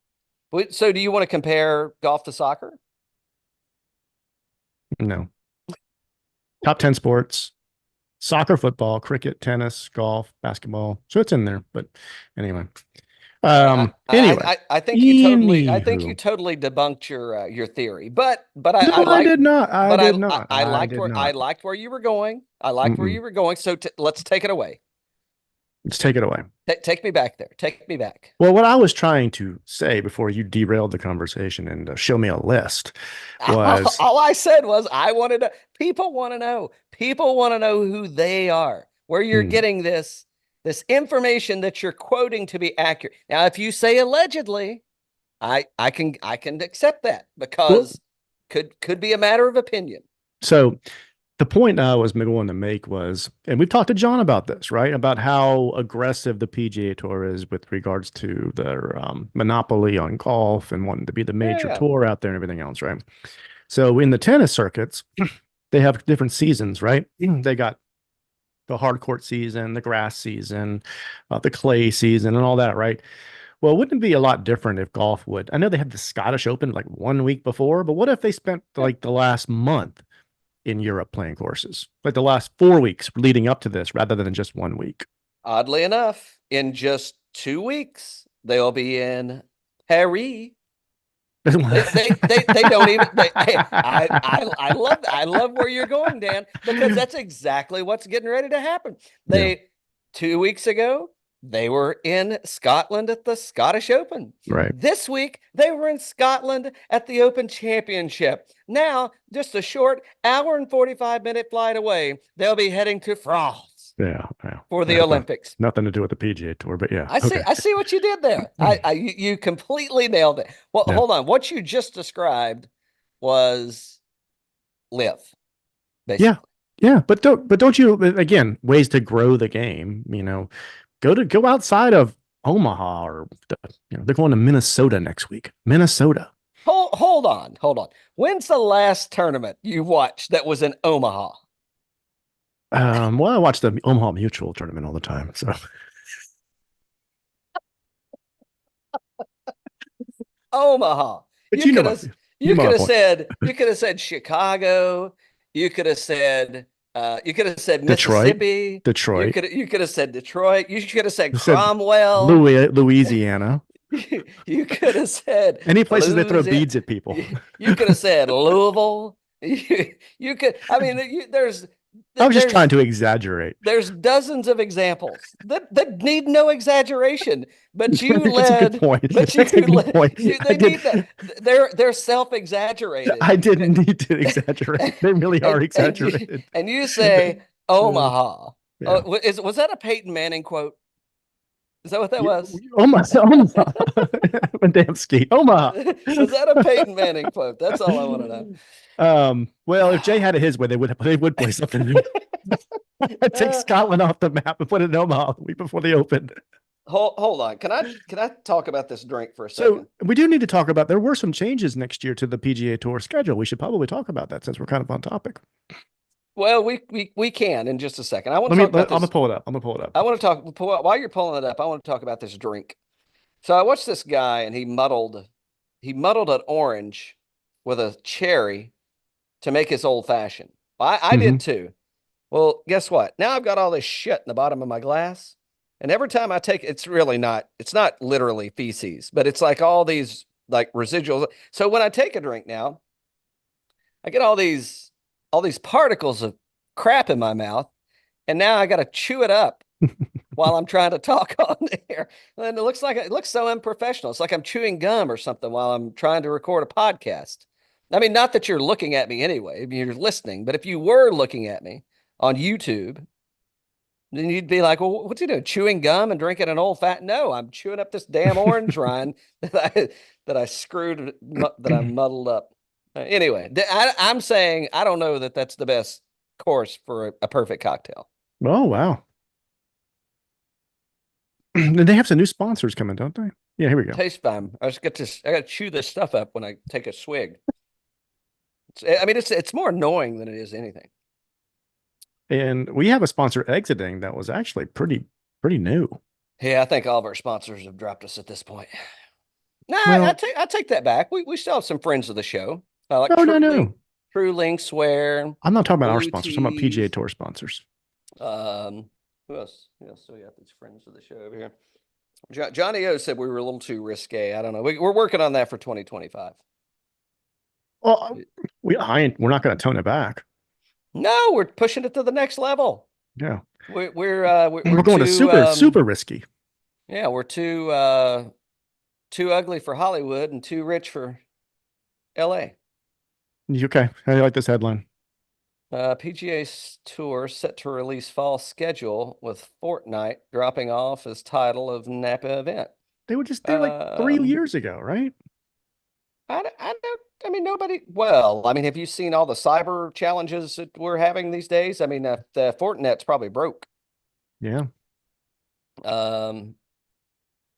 So do you want to compare golf to soccer? No. Top 10 sports: soccer, football, cricket, tennis, golf, basketball. So it's in there. But anyway. Anyway. I think you Anywho. totally debunked your theory, but No, I did not. I but did not. I I liked did I not. liked where you were going. I liked where Mm-mm. you were going. So let's take it away. Let's take it away. Take me back there. Take me back. Well, what I was trying to say before you derailed the conversation and show me a list was, All I said was I wanted to. People want to know. People want to know who they are. Where you're hmm, getting this information that you're quoting to be accurate. Now, if you say allegedly, I can accept that well, because could be a matter of opinion. so the point I was going to make was, and we've talked to John about this, right? About how aggressive the PGA Tour is with regards to their monopoly on golf and wanting to be the Yeah, major yeah. tour out there and everything else, right? So in the tennis circuits, they have different seasons, right? They got the hard court season, the grass season, the clay season, and all that, right? Well, wouldn't it be a lot different if golf would? I know they had the Scottish Open like 1 week before, but what if they spent Yeah. like the last month in Europe playing courses, like the last 4 weeks leading up to this, rather than just 1 week. Oddly enough, in just 2 weeks, they'll be in Paris. They don't even I love where you're going, Dan, because that's exactly what's getting ready to happen. Yeah, 2 weeks ago, they were in Scotland at the Scottish Open. right. This week, they were in Scotland at the Open Championship. Now, just a short hour and 45-minute flight away, they'll be heading to France Yeah, for the Olympics. nothing to do with the PGA Tour, but yeah. I see what you did there. You completely nailed it. Well, Yeah. hold on. What you just described was live, Yeah, basically. yeah, but don't you, again, ways to grow the game, go outside of Omaha, or they're going to Minnesota next week. Minnesota. Hold on. When's the last tournament you watched that was in Omaha? Well, I watch the Omaha Mutual tournament all the time, so Omaha. but You could my, have you could have said Chicago. You could have said Detroit, Mississippi. Detroit. You could have said Detroit. You could have said You said Cromwell. Louisiana. You could have said Any places they throw Louisiana. beads at people. You could have said Louisville. You could. I mean, I was just there's trying to exaggerate. there's dozens of examples that need no exaggeration. But you That's a good led. point. But That's a good point. they need that. They're self-exaggerated. I didn't need to exaggerate. They really are exaggerated. And you say Omaha. Yeah. Was that a Peyton Manning quote? Is that what that was? Omaha. Damn skate. Omaha. Was that a Peyton Manning quote? That's all I want to know. Well, if Jay had it his way, they would play something new. I'd take Scotland off the map and put it in Omaha the week before they opened. Hold on. Can I talk about this drink for a second? So we do need to talk about, there were some changes next year to the PGA Tour schedule. We should probably talk about that since we're kind of on topic. Well, we can in just a second. I want to I'm talk about gonna this. pull it up. I'm gonna pull it up. I want to talk while you're pulling it up. I want to talk about this drink. So I watched this guy and he muddled an orange with a cherry to make his old fashioned. I did too. Well, guess what? Now I've got all this shit in the bottom of my glass. And every time I take it's not literally feces, but it's like all these like residuals. So when I take a drink now, I get all these particles of crap in my mouth, and now I got to chew it up while I'm trying to talk on there. And it looks so unprofessional. It's like I'm chewing gum or something while I'm trying to record a podcast. I mean, not that you're looking at me anyway, I mean, you're listening, but if you were looking at me on YouTube, then you'd be like, well, what's he doing? Chewing gum and drinking an old fat? No, I'm chewing up this damn orange rind that I muddled up. Anyway, I'm saying I don't know that that's the best course for a perfect cocktail. Oh, wow. They have some new sponsors coming, don't they? Yeah, here we go. Taste fine. I got to chew this stuff up when I take a swig. It's more annoying than it is anything. And we have a sponsor exiting that was actually pretty new. Yeah, I think all of our sponsors have dropped us at this point. No, Well, I take that back. We still have some friends of the show. Like no. True Link Swear. I'm not talking about our Blue sponsors. I'm talking about PGA Tees. Tour sponsors. Who else? So we got these friends of the show over here. Johnny O said we were a little too risque. I don't know. We're working on that for 2025. Well, we're not going to tone it back. No, we're pushing it to the next level. Yeah, We're going to super risky. Yeah, we're too ugly for Hollywood and too rich for LA. Okay, I like this headline. PGA Tour set to release fall schedule with Fortnite dropping off as title of Napa event. They were just there like 3 years ago, right? I don't. I mean, nobody. Well, I mean, have you seen all the cyber challenges that we're having these days? I mean, the Fortnite's probably broke. Yeah.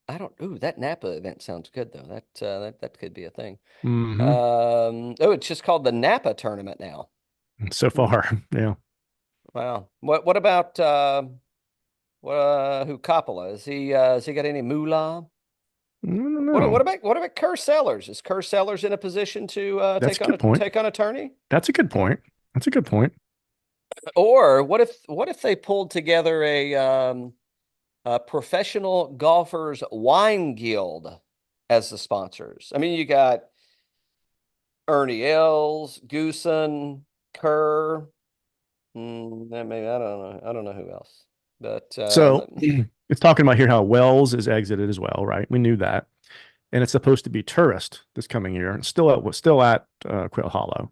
I don't. Ooh, that Napa event sounds good though. That could be a thing. Mm-hmm. It's just called the Napa tournament now. So far, yeah. Wow. What about who Coppola? Has he got any moolah? I don't know. What about Kerr Sellers? Is Kerr Sellers in a position to take on a tourney? That's a good point. That's a good point. Or what if they pulled together a professional golfers wine guild as the sponsors? I mean, you got Ernie Els, Goosen, Kerr. Maybe I don't know who else, but So it's talking about here how Wells is exited as well, right? We knew that. And it's supposed to be Tourist this coming year. It's still at Quail Hollow.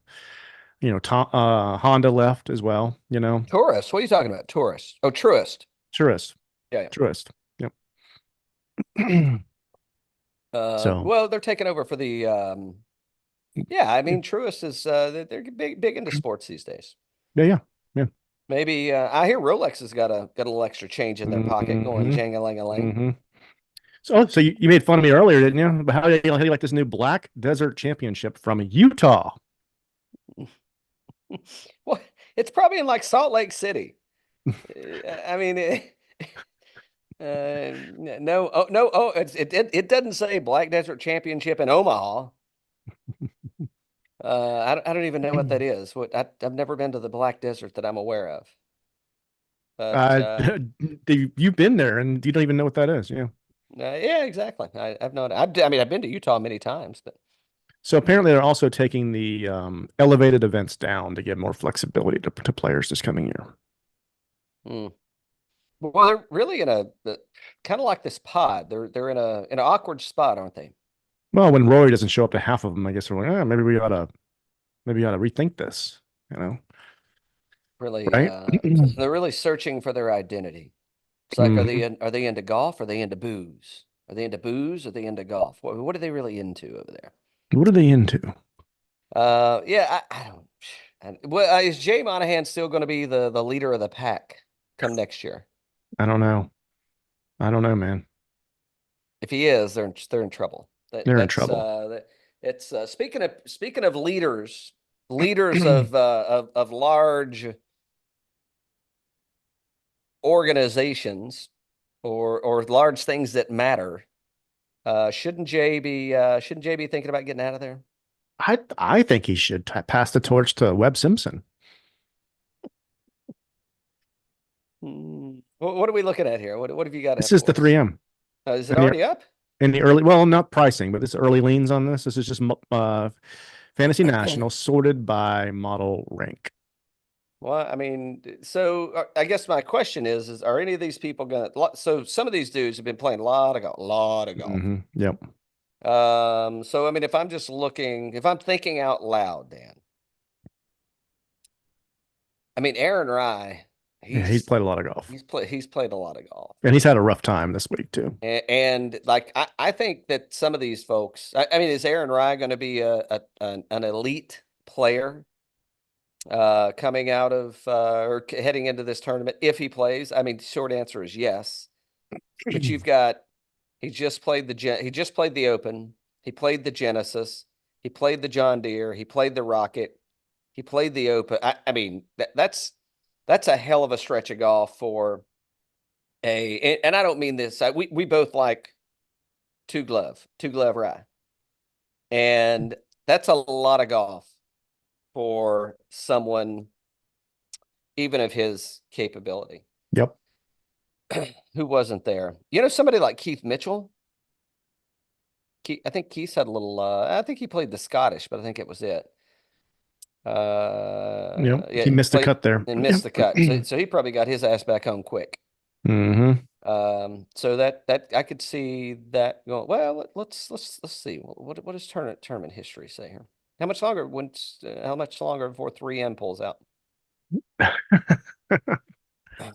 Honda left as well, Tourist. What are you talking about? Tourist. Oh, Truist. Tourist, Yeah, Tourist. Yep. yeah. So, Well, they're taking over for the. Yeah, I mean, Truist is they're big into sports these days. yeah, yeah, yeah. Maybe I hear Rolex has got a little extra change in their pocket going Hmm. jang-a-lang-a-lang. Hmm. So you made fun of me earlier, didn't you? But how do you like this new Black Desert Championship from Utah? Well, it's probably in like Salt Lake City. I mean, no, oh no, oh, it doesn't say Black Desert Championship in Omaha. I don't even know what that is. I've never been to the Black Desert that I'm aware of. But Uh, you've been there and you don't even know what that is. Yeah. yeah, exactly. I've known. I mean, I've been to Utah many times, but So apparently they're also taking the elevated events down to give more flexibility to players this coming year. hmm. Well, they're really in a kind of like this pod. They're in an awkward spot, aren't they? Well, when Rory doesn't show up to half of them, I guess we're like, maybe we ought to rethink this, you know, Really, right? they're really searching for their identity. It's like, Hmm. are they into golf? Are they into booze? Are they into booze? Are they into golf? What are they really into over there? What are they into? Yeah, I don't. Well, is Jay Monahan still going to be the leader of the pack come next year? I don't know. I don't know, man. If he is, they're in trouble. They're in That's trouble. it's speaking of leaders of large organizations or large things that matter. Shouldn't Jay be thinking about getting out of there? I think he should pass the torch to Webb Simpson. What are we looking at here? What have you got This up is the for us? 3M Is it in the already up? well, not pricing, but this early leans on this. This is just Fantasy National sorted by model rank. Well, I mean, so I guess my question is are any of these people gonna? So some of these dudes have been playing a lot of golf. Yep. So I mean, if I'm thinking out loud, Dan, I mean, Aaron Rye, Yeah, he's he's played a lot of golf. he's played a lot of golf. And he's had a rough time this week too. And like I think that some of these folks, I mean, is Aaron Rye going to be an elite player coming out of or heading into this tournament if he plays? I mean, short answer is yes. But you've got he just played the Open, he played the Genesis, he played the John Deere, he played the Rocket, he played the Open. I mean, that's a hell of a stretch of golf for and I don't mean this. We both like two glove Rye, and that's a lot of golf for someone even of his capability. Yep. Who wasn't there? Somebody like Keith Mitchell. I think Keith's had a little. I think he played the Scottish, but I think it was it. Yep. Yeah, He missed the played cut there. and Yep. missed the cut. So he probably got his ass back home quick. Hmm. So that I could see that going. Well, let's see. What does tournament history say here? How much longer before 3M pulls out?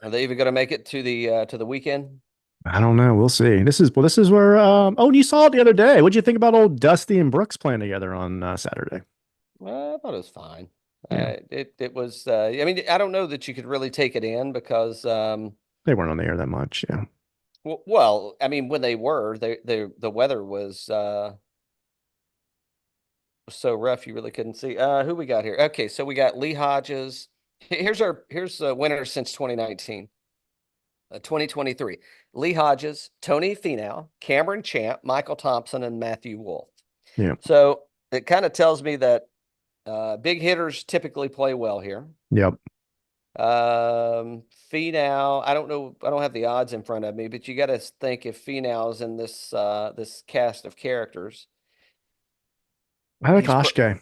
Are they even going to make it to the weekend? I don't know. We'll see. This is where oh, you saw it the other day. What'd you think about old Dusty and Brooks playing together on Saturday? Well, I thought it was fine. Yeah. It was. I mean, I don't know that you could really take it in because They weren't on the air that much. Yeah. well, I mean, when they were, the weather was so rough you really couldn't see. Who we got here? Okay, so we got Lee Hodges. Here's the winner since 2019. 2023. Lee Hodges, Tony Finau, Cameron Champ, Michael Thompson, and Matthew Wolf. Yeah. So it kind of tells me that Big hitters typically play well here. Yep. Finau, I don't know, I don't have the odds in front of me, but you got to think if Finau's in this cast of characters, I like he's Oshke.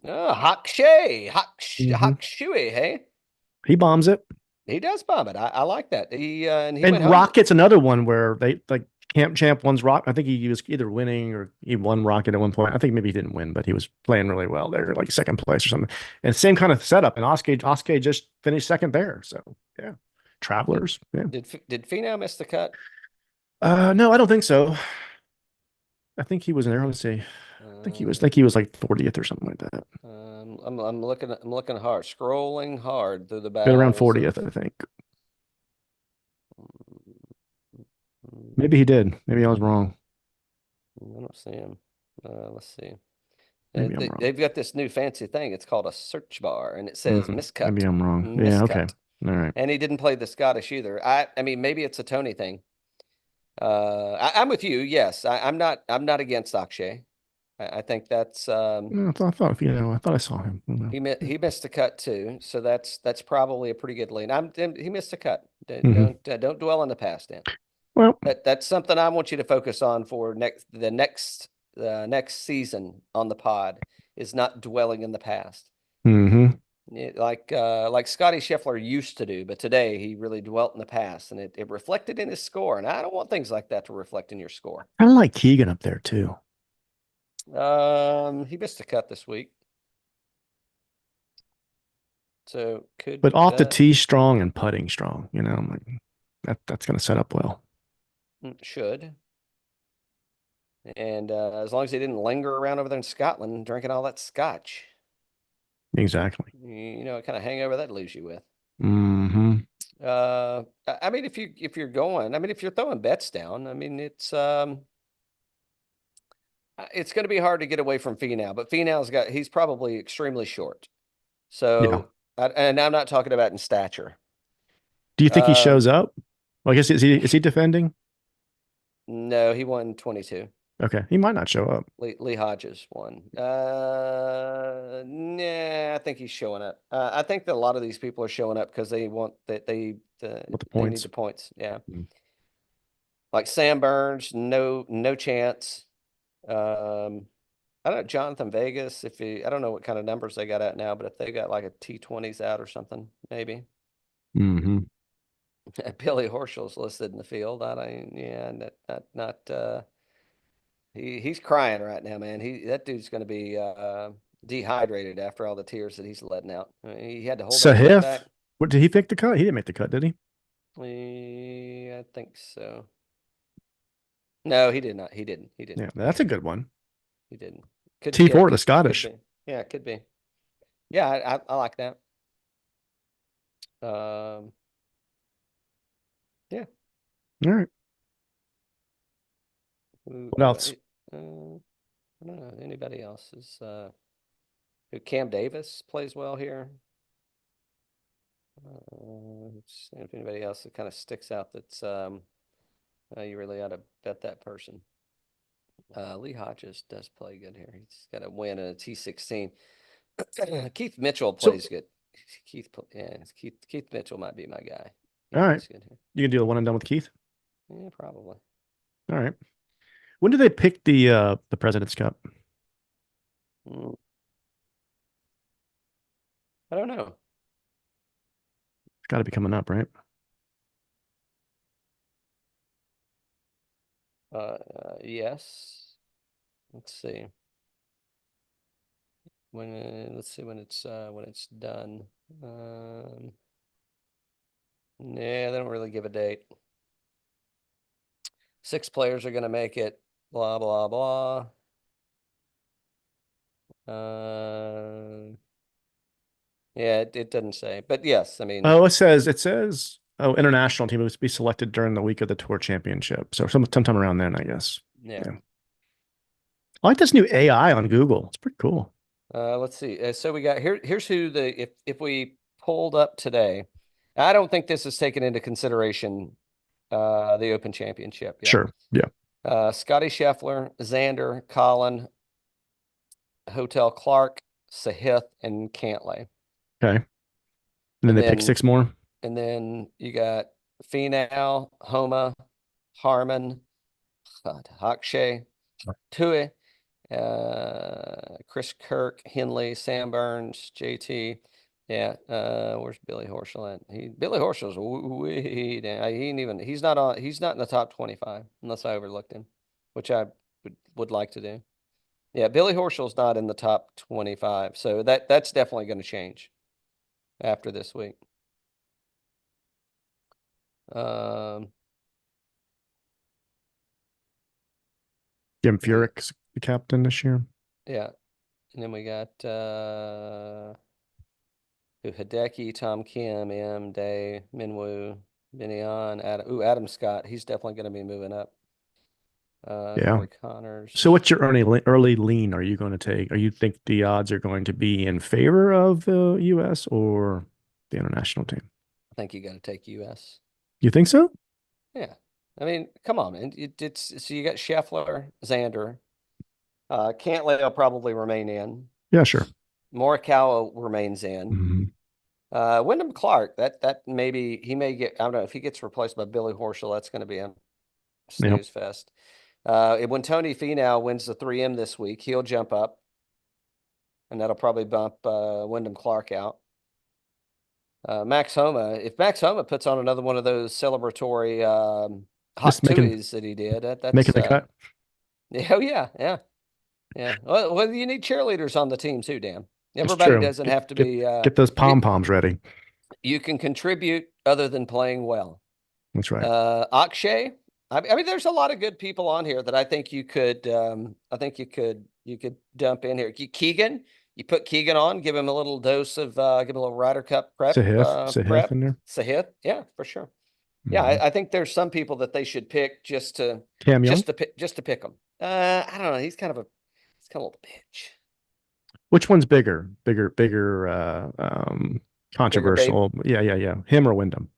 Hakshay, Hmm. Hakshui, hey, He bombs it. he does bomb it. I like that. And he went And home. Rocket's another one where they like Camp Champ one's Rock. I think he was either winning or he won Rocket at one point. I think maybe he didn't win, but he was playing really well there, like second place or something. And same kind of setup. And Oskay just finished second there. So yeah, Did Travelers. Yeah. did Finau miss the cut? No, I don't think so. I think he was in there. Let's see. I think he was like 40th or something like that. I'm looking hard, scrolling hard through the Been around battles 40th, of. I think. Maybe he did. Maybe I was wrong. I don't see him. Let's see. Maybe I'm wrong. They've got this new fancy thing. It's called a search bar, and it says Maybe miscut, I'm wrong. Yeah, okay. miscut. All right. And he didn't play the Scottish either. I mean, maybe it's a Tony thing. I'm with you. Yes, I'm not against Akshay. I think that's No, I thought I saw him. I don't know. he missed a cut too, so that's probably a pretty good lead. He missed a cut. Mhm. Don't dwell on the past, Dan. Well, That's something I want you to focus on for next season on the pod is not dwelling in the past. hmm Like Scotty Scheffler used to do, but today he really dwelt in the past and it reflected in his score. And I don't want things like that to reflect in your score. kind of like Keegan up there too. He missed a cut this week. So But off the tee strong and putting strong, I'm like that's gonna set up well. should. And as long as he didn't linger around over there in Scotland drinking all that scotch, Exactly. what kind of hangover that leaves you with. Hmm. I mean, if you're going, I mean, if you're throwing bets down, I mean, it's going to be hard to get away from Finau, but he's probably extremely short. Yeah. So, and I'm not talking about in stature. Do you think he Um, shows up? Well, I guess is he defending? no, he won 22. Okay. He might not show up. Lee Hodges won. Nah, I think he's showing up. I think that a lot of these people are showing up because they want that With the they need points. the points. Yeah. Mm. Like Sam Burns, no chance. Um, I don't know, Jonathan Vegas, I don't know what kind of numbers they got out now, but if they got like a T20s out or something, maybe. Hmm. Billy Horschel's listed in the field. I don't, yeah, not he's crying right now, man. That dude's going to be dehydrated after all the tears that he's letting out. I mean, he had to hold that putt back. Sahith, what did he pick the cut? He didn't make the cut, did he? I think so. No, he did not. He didn't. He didn't. Yeah, that's a good one. He didn't. Could yeah, T4 the could Scottish. be. Yeah, it could be. Yeah, I like that. Um, yeah. All right. What else? I don't know. Anybody else is Cam Davis plays well here. Let's see if anybody else that kind of sticks out that's you really ought to bet that person. Lee Hodges does play good here. He's got a win in a T16. Keith Mitchell So, plays good. Keith Mitchell might be my guy. He all right. plays good here. You can do the one and done with Keith. Yeah, probably. All right. When do they pick the President's Cup? Mm, I don't know. It's got to be coming up, right? Yes. Let's see. Let's see when it's done. Yeah, they don't really give a date. 6 players are going to make it. Blah blah blah. Yeah, it doesn't say, but yes, I mean, Oh, it says international team will be selected during the week of the Tour Championship. So sometime around then, I guess. yeah. Yeah. I like this new AI on Google. It's pretty cool. Let's see. So we got here's who if we pulled up today. I don't think this is taken into consideration the Open Championship. Yeah. Sure. Yeah. Scotty Scheffler, Xander, Colin, Hotel Clark, Sahith, and Cantlay. Okay. And then And they pick then 6 more. you got Finau, Homa, Harmon, God, Akshay, Tui, Chris Kirk, Henley, Sam Burns, JT. Yeah, where's Billy Horschel at? Billy Horschel's way down. He ain't even he's not in the top 25 unless I overlooked him, which I would like to do. Yeah, Billy Horschel's not in the top 25, so that's definitely going to change after this week. Um, Jim yeah, Furyk's the captain this year. yeah. And then we got Hideki, Tom Kim, M, Day, Minwoo, Binion, Adam Scott. He's definitely going to be moving up. Yeah. Corey So Connors. what's your early lean are you going to take? Are you think the odds are going to be in favor of the US or the international team? I think you got to take US. You think so? Yeah. I mean, come on, man. It's so you got Scheffler, Xander. Cantlay will probably remain in. Yeah, sure. Morikawa remains in. Mhm. Wyndham Clark, that maybe he may get, I don't know, if he gets replaced by Billy Horschel, that's going to be a Yep. snooze fest. When Tony Finau wins the 3M this week, he'll jump up, and that'll probably bump Wyndham Clark out. Max Homa, if Max Homa puts on another one of those celebratory hot Just making tuis that he did, that's making the cut. yeah, oh yeah, yeah, yeah. Well, you need cheerleaders on the team too, Dan. It's Everybody true. doesn't have to be Get those pom poms ready. you can contribute other than playing well. That's right. Akshay. I mean, there's a lot of good people on here that I think you could. I think you could dump in here. Keegan, you put Keegan on, give him a little dose of, give him a little Ryder Cup Sahith in there. Sahith, yeah, for sure. Yeah, Mhm. I think there's some people that they should pick Cam Young. just to pick them. I don't know. He's kind of a little bitch. Which one's bigger Bigger babe. controversial? Yeah. Him or Wyndham?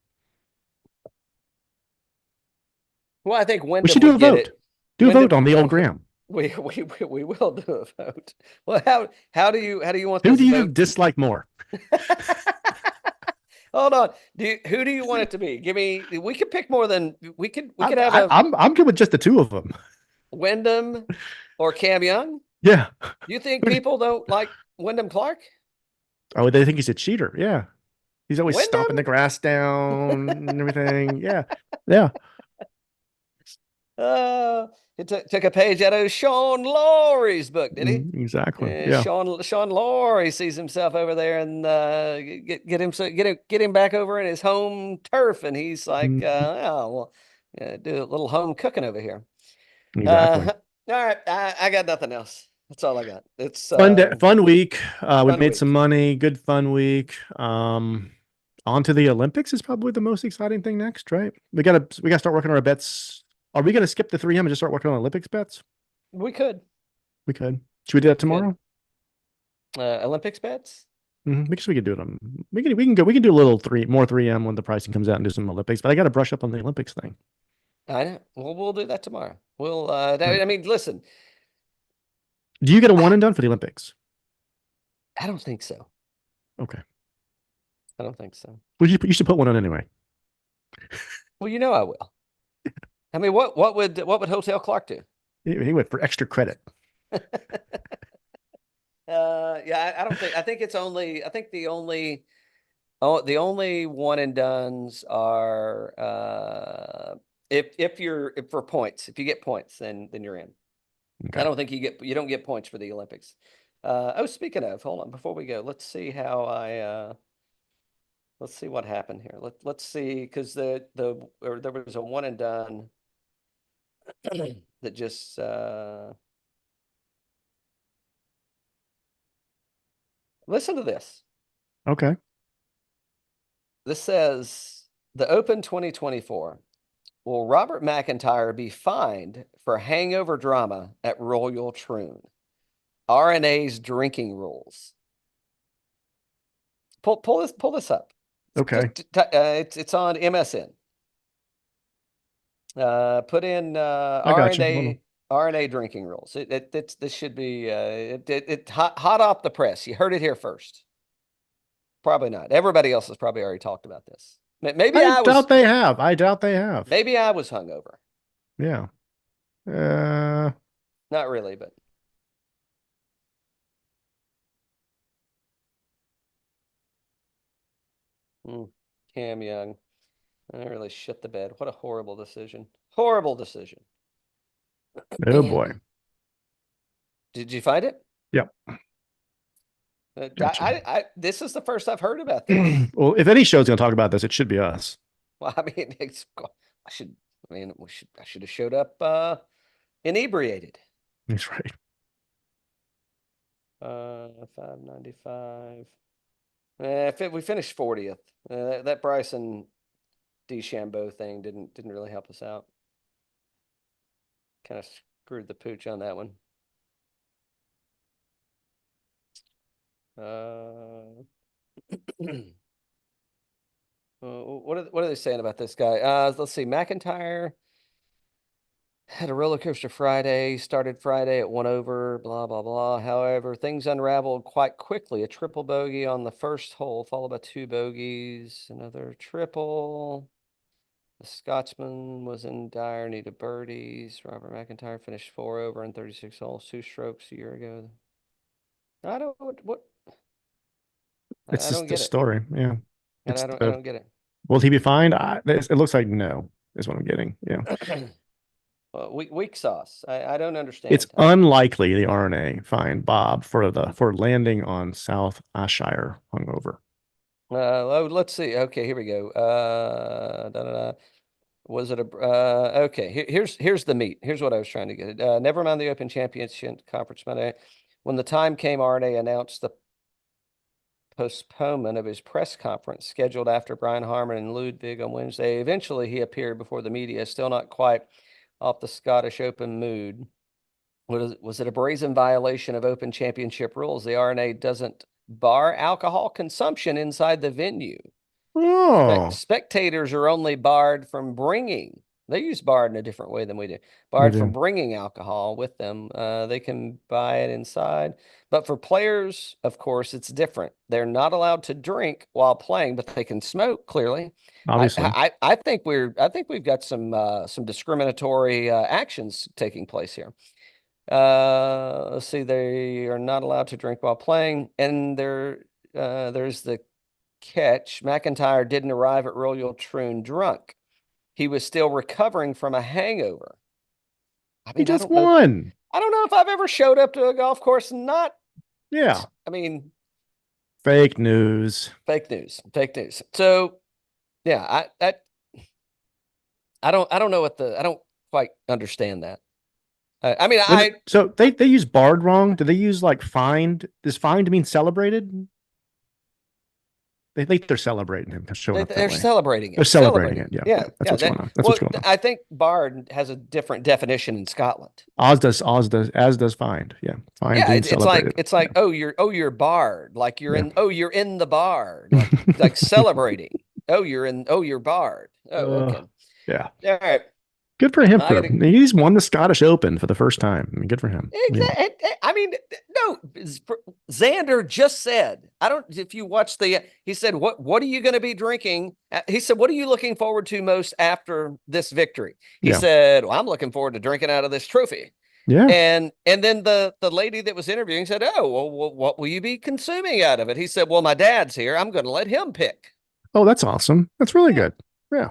Well, I think We Wyndham should do would a get vote. it. Do a vote Wyndham, on the old Graham. we will do a vote. Well, how do you want Who this do you vote? dislike more? Hold on. Who do you want it to be? Give me. We could pick more than we I, could have I, a I'm good with just the two of them. Wyndham or Cam Young. Yeah. You think people don't like Wyndham Clark? Oh, they think he's a cheater. Yeah. He's always stomping Wyndham? the grass down and everything. Yeah. Yeah. Uh, it took a page out of Sean Laurie's book, did he? Exactly. Yeah. Sean Laurie sees himself over there and get him back over in his home turf, and he's like, Mhm. oh well, do a little home cooking over here. Exactly. All right, I got nothing else. That's all I got. It's Fun week. We fun made some week. money. Good fun week. On to the Olympics is probably the most exciting thing next, right? We gotta start working on our bets. Are we gonna skip the 3M and just start working on Olympics bets? We could. We could. Should we do that We could. tomorrow? Olympics bets. We guess we could do it on. We can do a little 3M when the pricing comes out and do some Olympics. But I got to brush up on the Olympics thing. I know. Well, we'll do that tomorrow. All right. I mean, listen, Do you get a one and done for the Olympics? I don't think so. Okay. I don't think so. Well, you should put one on anyway. Well, you know I will. I mean, what would Hotel Clark do? He went for extra credit. Yeah, I don't think. I think it's only. I think the only one and dones are if for points. If you get points, then you're in. I Okay. don't think you don't get points for the Olympics. Speaking of, hold on, before we go, let's see how let's see what happened here. Let's see, because there was a one and done that just listen to this. Okay. This says the Open 2024. Will Robert McIntyre be fined for hangover drama at Royal Troon? RNA's drinking rules. Pull this up. Okay. It's on MSN. Put in I got you. Hold RNA on. RNA drinking rules. This should be hot off the press. You heard it here first. Probably not. Everybody else has probably already talked about this. Maybe I I was. doubt they have. I doubt they have. Maybe I was hungover. Yeah. Not really, but Cam Young. I really shit the bed. What a horrible decision. Horrible decision. Oh boy. Did you find it? Yep. Gotcha. This is the first I've heard about this. Well, if any show's going to talk about this, it should be us. Well, I mean, I should have showed up inebriated. That's right. 595. If we finished 40th, that Bryson DeChambeau thing didn't really help us out. Kind of screwed the pooch on that one. What are they saying about this guy? Let's see. McIntyre had a roller coaster Friday, started Friday at 1 over, blah, blah, blah. However, things unraveled quite quickly. A triple bogey on the first hole, followed by 2 bogeys, another triple. The Scotsman was in dire need of birdies. Robert McIntyre finished 4 over in 36 holes, 2 strokes a year ago. I don't It's I just don't the get it. story. Yeah. I don't get it. Will he be fined? It looks like no, is what I'm getting. Yeah. Weak sauce. I don't understand. It's unlikely the RNA fined Bob for landing on South Ayrshire hungover. Let's see. Okay, here we go. Was it okay? Here's the meat. Here's what I was trying to get at. Never mind the Open Championship Conference Monday. When the time came, RNA announced the postponement of his press conference scheduled after Brian Harman and Ludwig on Wednesday. Eventually, he appeared before the media, still not quite off the Scottish Open mood. Was it a brazen violation of Open Championship rules? The RNA doesn't bar alcohol consumption inside the venue. Oh. Spectators are only barred from bringing. They use barred in a different way than we do. Barred from bringing alcohol with them. They can buy it inside. But for players, of course, it's different. They're not allowed to drink while playing, but they can smoke, clearly. Obviously. I think we've got some discriminatory actions taking place here. Let's see, they are not allowed to drink while playing, and there's the catch. McIntyre didn't arrive at Royal Troon drunk. He was still recovering from a hangover. I mean, he just won. I don't know if I've ever showed up to a golf course and not. Yeah. I mean, fake news. Fake news. So, yeah, I don't know I don't quite understand that. I mean, so they use barred wrong. Do they use like fined? Does fined mean celebrated? They think they're celebrating him. They're celebrating it. They're celebrating it. Yeah. That's what's going on. That's what's going on. I think barred has a different definition in Scotland. As does fined. Yeah. Fined. Yeah. It's like, oh, you're barred. Like you're in the bar. Like celebrating. You're barred. Oh, okay. Yeah. All right. Good for him. He's won the Scottish Open for the first time. I mean, good for him. Exactly. Yeah. I mean, no, Xander just said, if you watch he said, what are you going to be drinking? He said, what are you looking forward to most after this victory? He said, well, I'm looking forward to drinking out of this trophy. Yeah. And then the lady that was interviewing said, oh, well, what will you be consuming out of it? He said, well, my dad's here. I'm going to let him pick. Oh, that's awesome. That's really good. Yeah.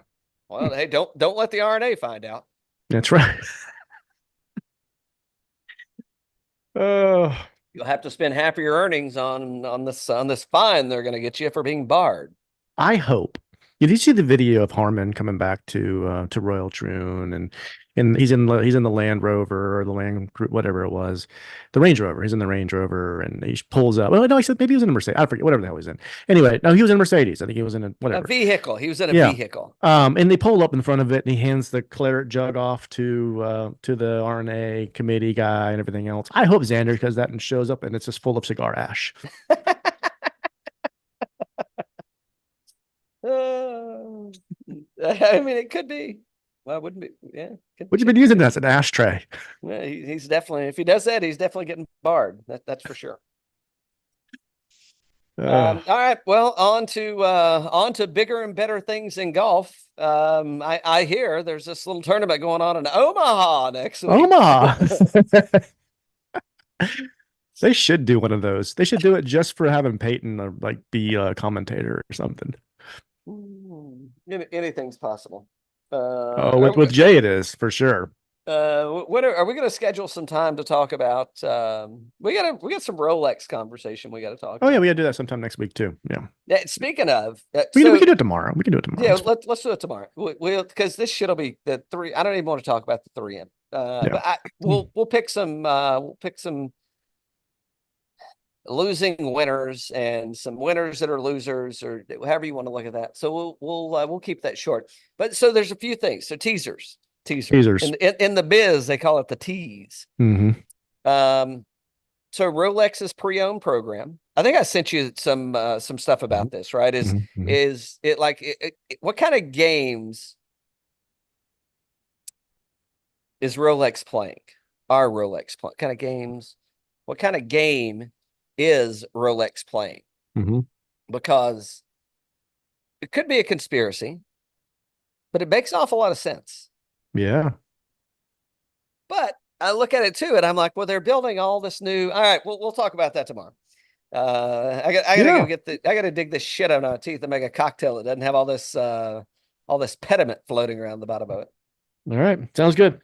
Well, hey, don't let the RNA find out. That's right. You'll have to spend half of your earnings on this fine they're going to get you for being barred. I hope. Did you see the video of Harman coming back to Royal Troon and he's in the Land Rover or the Land whatever it was, the Range Rover. He's in the Range Rover and he pulls up. Well, no, he said maybe he was in a Mercedes. I forget whatever the hell he's in. Anyway, no, he was in a Mercedes. I think he was in a whatever vehicle. He was in a vehicle. And they pull up in front of it and he hands the claret jug off to the RNA committee guy and everything else. I hope Xander does that and shows up and it's just full of cigar ash. I mean, it could be. Well, wouldn't be. Yeah. What you been using as an ashtray? Yeah, he's definitely, if he does that, he's definitely getting barred. That's for sure. All right. Well, on to bigger and better things in golf. I hear there's this little tournament going on in Omaha next week. Omaha. They should do one of those. They should do it just for having Peyton like be a commentator or something. Anything's possible. Oh, with Jay it is for sure. When are we going to schedule some time to talk about? We got some Rolex conversation we got to talk Oh yeah, about. we gotta do that sometime next week too. Yeah. Speaking of, We can do it tomorrow. We can do it tomorrow. yeah, let's do it tomorrow. We'll because this shit'll be the three. I don't even want to talk about the 3M. Yeah. But we'll pick some losing winners and some winners that are losers, or however you want to look at that. So we'll keep that short. But so there's a few things. So teasers. Teasers. In the biz, they call it the tease. Mm-hmm. So Rolex's pre-owned program. I think I sent you some stuff about this, right? Is it like what kind of games is Rolex playing? Are Rolex playing? Kind of games? What kind of game is Rolex playing? Mm-hmm. Because it could be a conspiracy, but it makes an awful lot of sense. Yeah. But I look at it too, and I'm like, well, they're building all this new. All right, we'll talk about that tomorrow. I gotta go I gotta dig this shit out of my teeth and make a cocktail that doesn't have all this pediment floating around the bottom of it. All right. Sounds good.